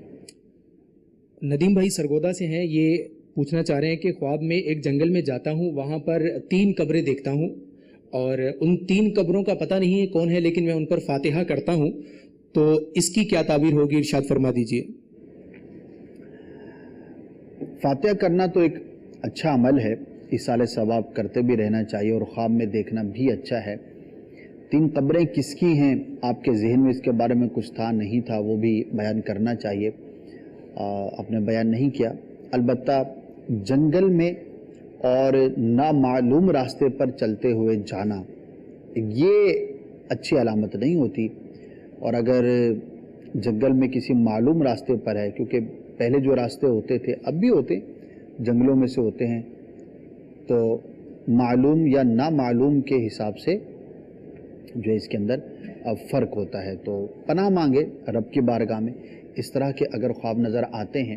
ندیم بھائی سرگودا سے ہیں، یہ پوچھنا چاہ رہے ہیں کہ خواب میں ایک جنگل میں جاتا ہوں، وہاں پر 3 قبریں دیکھتا ہوں اور ان 3 قبروں کا پتہ نہیں ہے کون ہے، لیکن میں ان پر فاتحہ کرتا ہوں، تو اس کی کیا تعبیر ہوگی، ارشاد فرما دیجئے۔ فاتحہ کرنا تو ایک اچھا عمل ہے، ایصال ثواب کرتے بھی رہنا چاہیے اور خواب میں دیکھنا بھی اچھا ہے۔ 3 قبریں کس کی ہیں، آپ کے ذہن میں اس کے بارے میں کچھ تھا نہیں تھا، وہ بھی بیان کرنا چاہیے، آپ نے بیان نہیں کیا۔ البتہ جنگل میں اور نامعلوم راستے پر چلتے ہوئے جانا یہ اچھی علامت نہیں ہوتی، اور اگر جنگل میں کسی معلوم راستے پر ہے، کیونکہ پہلے جو راستے ہوتے تھے اب بھی ہوتے جنگلوں میں سے ہوتے ہیں، تو معلوم یا نامعلوم کے حساب سے جو اس کے اندر فرق ہوتا ہے، تو پناہ مانگے رب کی بارگاہ میں۔ اس طرح کے اگر خواب نظر آتے ہیں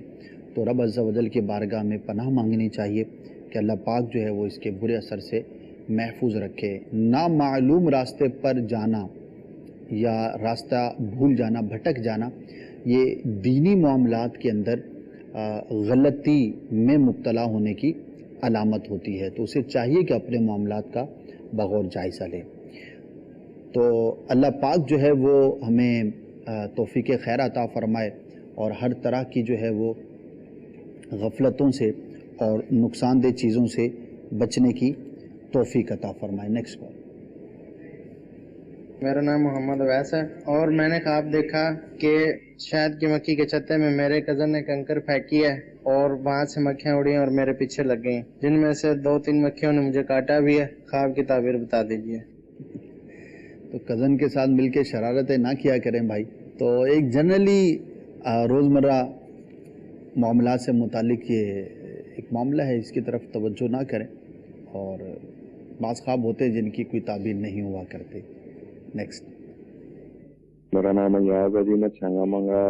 تو رب عز و جل کی بارگاہ میں پناہ مانگنی چاہیے کہ اللہ پاک جو ہے وہ اس کے برے اثر سے محفوظ رکھے۔ نامعلوم راستے پر جانا یا راستہ بھول جانا، بھٹک جانا، یہ دینی معاملات کے اندر غلطی میں مبتلا ہونے کی علامت ہوتی ہے، تو اسے چاہیے کہ اپنے معاملات کا بغور جائزہ لے۔ تو اللہ پاک جو ہے وہ ہمیں توفیق خیر عطا فرمائے اور ہر طرح کی جو ہے وہ غفلتوں سے اور نقصان دہ چیزوں سے بچنے کی توفیق عطا فرمائے۔ Next call. میرا نام محمد اویس ہے اور میں نے خواب دیکھا کہ شہد کی مکھی کے چھتے میں میرے کزن نے کنکر پھینکی ہے اور وہاں سے مکھیاں اڑی اور میرے پیچھے لگ گئی، جن میں سے 2-3 مکھیوں نے مجھے کاٹا بھی ہے۔ خواب کی تعبیر بتا دیجیے۔ تو کزن کے ساتھ مل کے شرارتیں نہ کیا کریں بھائی۔ تو ایک جنرلی روزمرہ معاملات سے متعلق یہ ایک معاملہ ہے، اس کی طرف توجہ نہ کریں، اور بعض خواب ہوتے ہیں جن کی کوئی تعبیر نہیں ہوا کرتے۔ نیکسٹ۔ میرا نام ایاز ہے جی، میں چھنگا منگا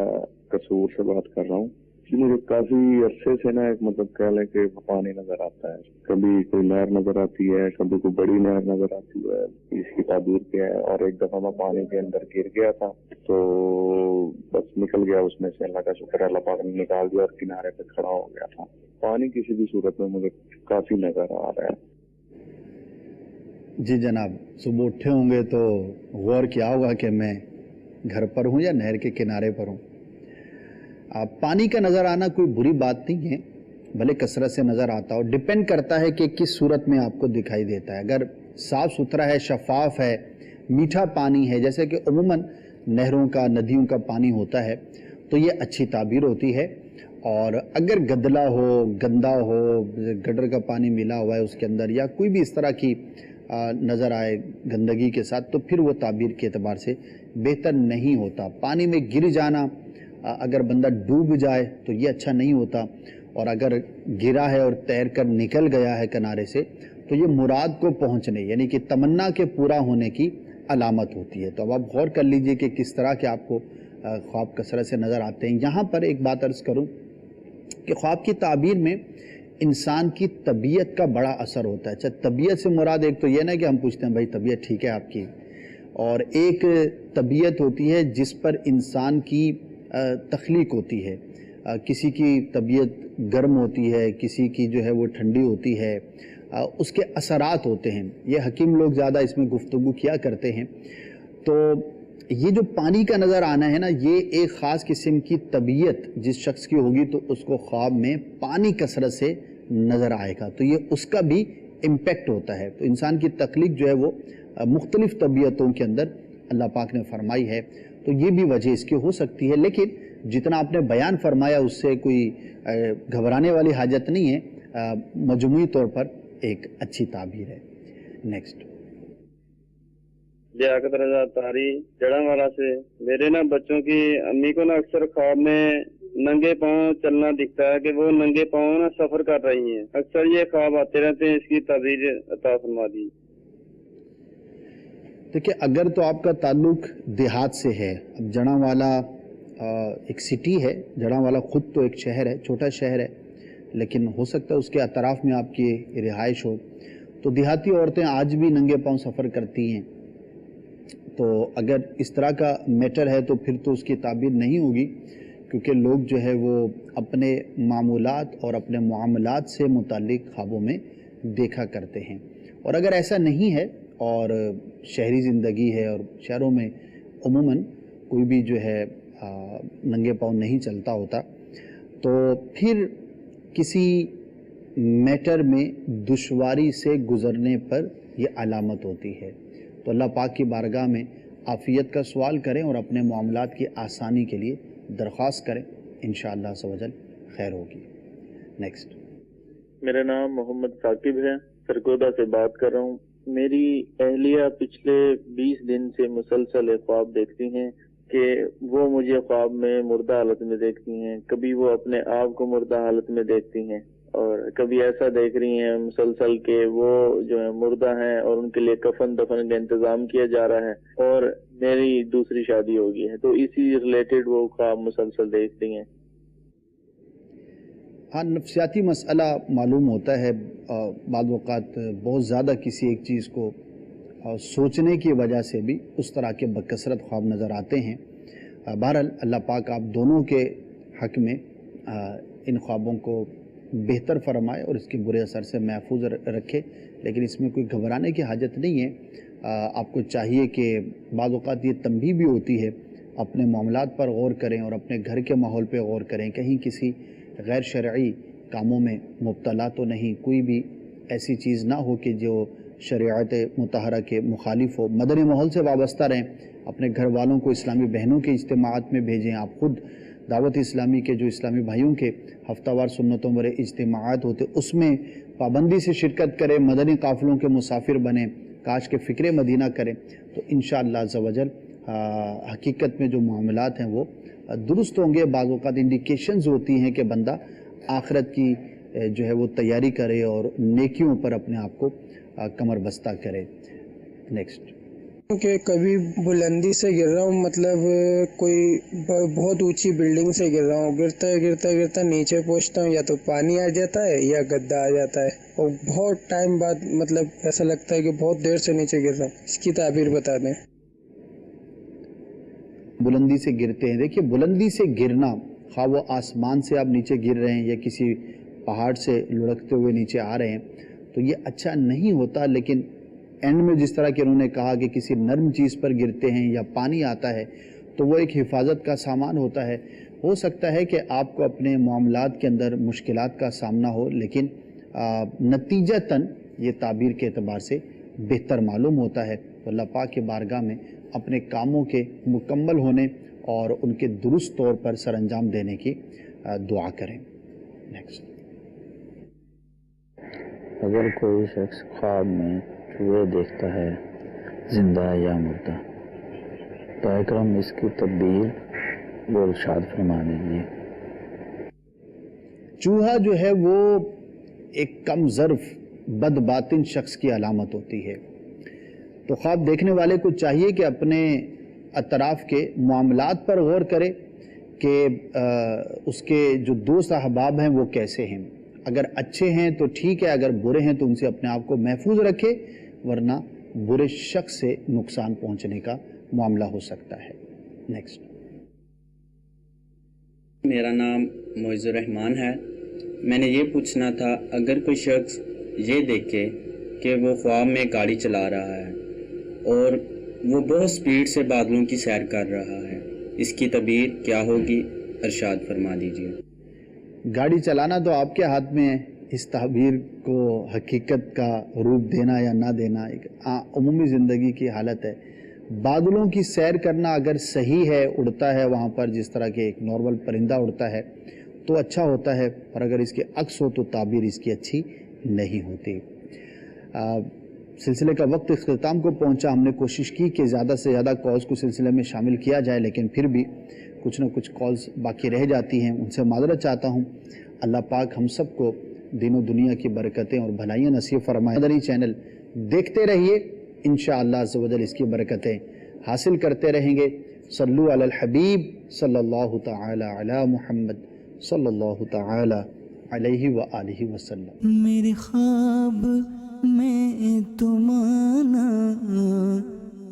قصور سے بات کر رہا ہوں جی۔ مجھے کافی عرصے سے نا ایک مطلب کہہ لیں کہ پانی نظر آتا ہے، کبھی کوئی نہر نظر آتی ہے، کبھی کوئی بڑی نہر نظر آتی ہے، اس کی تعبیر کیا ہے؟ اور ایک دفعہ میں پانی کے اندر گر گیا تھا تو بس نکل گیا اس میں سے، اللہ کا شکر ہے اللہ پاک نے نکال دیا اور کنارے پہ کھڑا ہو گیا تھا۔ پانی کسی بھی صورت میں مجھے کافی نظر آ رہا ہے۔ جی جناب، صبح اٹھے ہوں گے تو غور کیا ہوگا کہ میں گھر پر ہوں یا نہر کے کنارے پر ہوں۔ پانی کا نظر آنا کوئی بری بات نہیں ہے، بھلے کثرت سے نظر آتا ہو، ڈیپینڈ کرتا ہے کہ کس صورت میں آپ کو دکھائی دیتا ہے۔ اگر صاف ستھرا ہے، شفاف ہے، میٹھا پانی ہے، جیسے کہ عموماً نہروں کا ندیوں کا پانی ہوتا ہے، تو یہ اچھی تعبیر ہوتی ہے۔ اور اگر گدلا ہو، گندا ہو، گٹر کا پانی ملا ہوا ہے اس کے اندر، یا کوئی بھی اس طرح کی نظر آئے گندگی کے ساتھ، تو پھر وہ تعبیر کے اعتبار سے بہتر نہیں ہوتا۔ پانی میں گر جانا، اگر بندہ ڈوب جائے تو یہ اچھا نہیں ہوتا، اور اگر گرا ہے اور تیر کر نکل گیا ہے کنارے سے تو یہ مراد کو پہنچنے یعنی کہ تمنا کے پورا ہونے کی علامت ہوتی ہے۔ تو اب آپ غور کر لیجئے کہ کس طرح کے آپ کو خواب کثرت سے نظر آتے ہیں۔ یہاں پر ایک بات عرض کروں کہ خواب کی تعبیر میں انسان کی طبیعت کا بڑا اثر ہوتا ہے۔ اچھا، طبیعت سے مراد ایک تو یہ نہیں کہ ہم پوچھتے ہیں بھائی طبیعت ٹھیک ہے آپ کی، اور ایک طبیعت ہوتی ہے جس پر انسان کی تخلیق ہوتی ہے۔ کسی کی طبیعت گرم ہوتی ہے، کسی کی جو ہے وہ ٹھنڈی ہوتی ہے، اس کے اثرات ہوتے ہیں۔ یہ حکیم لوگ زیادہ اس میں گفتگو کیا کرتے ہیں۔ تو یہ جو پانی کا نظر آنا ہے نا، یہ ایک خاص قسم کی طبیعت جس شخص کی ہوگی تو اس کو خواب میں پانی کثرت سے نظر آئے گا، تو یہ اس کا بھی امپیکٹ ہوتا ہے۔ تو انسان کی تخلیق جو ہے وہ مختلف طبیعتوں کے اندر اللہ پاک نے فرمائی ہے، تو یہ بھی وجہ اس کی ہو سکتی ہے۔ لیکن جتنا آپ نے بیان فرمایا اس سے کوئی گھبرانے والی حاجت نہیں ہے، مجموعی طور پر ایک اچھی تعبیر ہے۔ نیکسٹ۔ لیاقت رضا طاری جڑا والا سے، میرے نا بچوں کی امی کو نا اکثر خواب میں ننگے پاؤں چلنا دکھتا ہے کہ وہ ننگے پاؤں نا سفر کر رہی ہیں، اکثر یہ خواب آتے رہتے ہیں، اس کی تعبیر عطا فرما دی۔ دیکھیں، اگر تو آپ کا تعلق دیہات سے ہے، اب جڑا والا ایک سٹی ہے، جڑا والا خود تو ایک شہر ہے، چھوٹا شہر ہے، لیکن ہو سکتا ہے اس کے اطراف میں آپ کی رہائش ہو، تو دیہاتی عورتیں آج بھی ننگے پاؤں سفر کرتی ہیں۔ تو اگر اس طرح کا میٹر ہے تو پھر تو اس کی تعبیر نہیں ہوگی، کیونکہ لوگ جو ہے وہ اپنے معمولات اور اپنے معاملات سے متعلق خوابوں میں دیکھا کرتے ہیں۔ اور اگر ایسا نہیں ہے اور شہری زندگی ہے اور شہروں میں عموماً کوئی بھی جو ہے ننگے پاؤں نہیں چلتا ہوتا، تو پھر کسی میٹر میں دشواری سے گزرنے پر یہ علامت ہوتی ہے۔ تو اللہ پاک کی بارگاہ میں عافیت کا سوال کریں اور اپنے معاملات کی آسانی کے لیے درخواست کریں، انشاءاللہ عز و جل خیر ہوگی۔ نیکسٹ۔ میرا نام محمد ثاقب ہے، سرگودا سے بات کر رہا ہوں۔ میری اہلیہ پچھلے 20 دن سے مسلسل خواب دیکھتی ہیں کہ وہ مجھے خواب میں مردہ حالت میں دیکھتی ہیں، کبھی وہ اپنے آپ کو مردہ حالت میں دیکھتی ہیں، اور کبھی ایسا دیکھ رہی ہیں مسلسل کہ وہ جو ہے مردہ ہیں اور ان کے لیے کفن دفن کا انتظام کیا جا رہا ہے، اور میری دوسری شادی ہو گئی ہے، تو اسی ریلیٹڈ وہ خواب مسلسل دیکھتی ہیں۔ ہاں، نفسیاتی مسئلہ معلوم ہوتا ہے، بعض اوقات بہت زیادہ کسی ایک چیز کو سوچنے کی وجہ سے بھی اس طرح کے بکثرت خواب نظر آتے ہیں۔ بہرحال اللہ پاک آپ دونوں کے حق میں ان خوابوں کو بہتر فرمائے اور اس کے برے اثر سے محفوظ رکھے، لیکن اس میں کوئی گھبرانے کی حاجت نہیں ہے۔ آپ کو چاہیے کہ بعض اوقات یہ تنبیہ بھی ہوتی ہے، اپنے معاملات پر غور کریں اور اپنے گھر کے ماحول پہ غور کریں، کہیں کسی غیر شرعی کاموں میں مبتلا تو نہیں، کوئی بھی ایسی چیز نہ ہو کہ جو شریعت مطہرہ کے مخالف ہو. مدنی ماحول سے وابستہ رہیں, اپنے گھر والوں کو اسلامی بہنوں کے اجتماعات میں بھیجیں. آپ خود دعوت اسلامی کے جو اسلامی بھائیوں کے ہفتہ وار سنتوں والے اجتماعات ہوتے اس میں پابندی سے شرکت کریں. مدنی قافلوں کے مسافر بنیں, کاش کے فکر مدینہ کریں, تو انشاءاللہ عز و جل حقیقت میں جو معاملات ہیں وہ درست ہوں گے. بعض اوقات انڈیکیشنز ہوتی ہیں کہ بندہ آخرت کی جو ہے وہ تیاری کرے اور نیکیوں پر اپنے آپ کو کمر بستہ کرے. نیکسٹ. کہ کبھی بلندی سے گر رہا ہوں, مطلب کوئی بہت اونچی بلڈنگ سے گر رہا ہوں, گرتا نیچے پہنچتا ہوں, یا تو پانی آ جاتا ہے یا گدا آ جاتا ہے, اور بہت ٹائم بعد مطلب ایسا لگتا ہے کہ بہت دیر سے نیچے گر رہا ہوں. اس کی تعبیر بتا دیں. بلندی سے گرتے ہیں, دیکھیے بلندی سے گرنا, خواہ وہ آسمان سے آپ نیچے گر رہے ہیں یا کسی پہاڑ سے لڑکتے ہوئے نیچے آ رہے ہیں, تو یہ اچھا نہیں ہوتا. لیکن اینڈ میں جس طرح کہ انہوں نے کہا کہ کسی نرم چیز پر گرتے ہیں یا پانی آتا ہے تو وہ ایک حفاظت کا سامان ہوتا ہے. ہو سکتا ہے کہ آپ کو اپنے معاملات کے اندر مشکلات کا سامنا ہو, لیکن نتیجتاً یہ تعبیر کے اعتبار سے بہتر معلوم ہوتا ہے. تو اللہ پاک کے بارگاہ میں اپنے کاموں کے مکمل ہونے اور ان کے درست طور پر سر انجام دینے کی دعا کریں. نیکسٹ. اگر کوئی شخص خواب میں چوہے دیکھتا ہے زندہ یا مردہ, تو اکرم اس کی تدبیر وہ ارشاد فرما دیجیے. چوہا جو ہے وہ ایک کم ظرف بد باطن شخص کی علامت ہوتی ہے. تو خواب دیکھنے والے کو چاہیے کہ اپنے اطراف کے معاملات پر غور کرے کہ اس کے جو دوست احباب ہیں وہ کیسے ہیں. اگر اچھے ہیں تو ٹھیک ہے, اگر برے ہیں تو ان سے اپنے آپ کو محفوظ رکھے, ورنہ برے شخص سے نقصان پہنچنے کا معاملہ ہو سکتا ہے. نیکسٹ. میرا نام معز الرحمان ہے. میں نے یہ پوچھنا تھا, اگر کوئی شخص یہ دیکھے کہ وہ خواب میں گاڑی چلا رہا ہے اور وہ بہت سپیڈ سے بادلوں کی سیر کر رہا ہے, اس کی تعبیر کیا ہوگی, ارشاد فرما دیجیے. گاڑی چلانا تو آپ کے ہاتھ میں ہے, اس تعبیر کو حقیقت کا روپ دینا یا نہ دینا ایک عمومی زندگی کی حالت ہے. بادلوں کی سیر کرنا اگر صحیح ہے, اڑتا ہے وہاں پر جس طرح کہ ایک نارمل پرندہ اڑتا ہے تو اچھا ہوتا ہے, اور اگر اس کے عکس ہو تو تعبیر اس کی اچھی نہیں ہوتی. سلسلے کا وقت اختتام کو پہنچا. ہم نے کوشش کی کہ زیادہ سے زیادہ کالز کو سلسلے میں شامل کیا جائے, لیکن پھر بھی کچھ نہ کچھ کالز باقی رہ جاتی ہیں, ان سے معذرت چاہتا ہوں. اللہ پاک ہم سب کو دین و دنیا کی برکتیں اور بھلائیاں نصیب فرمائے. مدنی چینل دیکھتے رہیے, انشاءاللہ عز و جل اس کی برکتیں حاصل کرتے رہیں گے. صلو علی الحبیب صلی اللہ تعالی علی محمد صلی اللہ تعالی علیہ وآلہ وسلم. میرے خواب میں تمہارا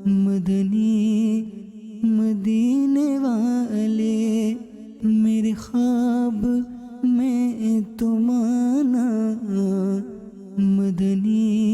مدنی مدینے والے, میرے خواب میں تمہارا مدنی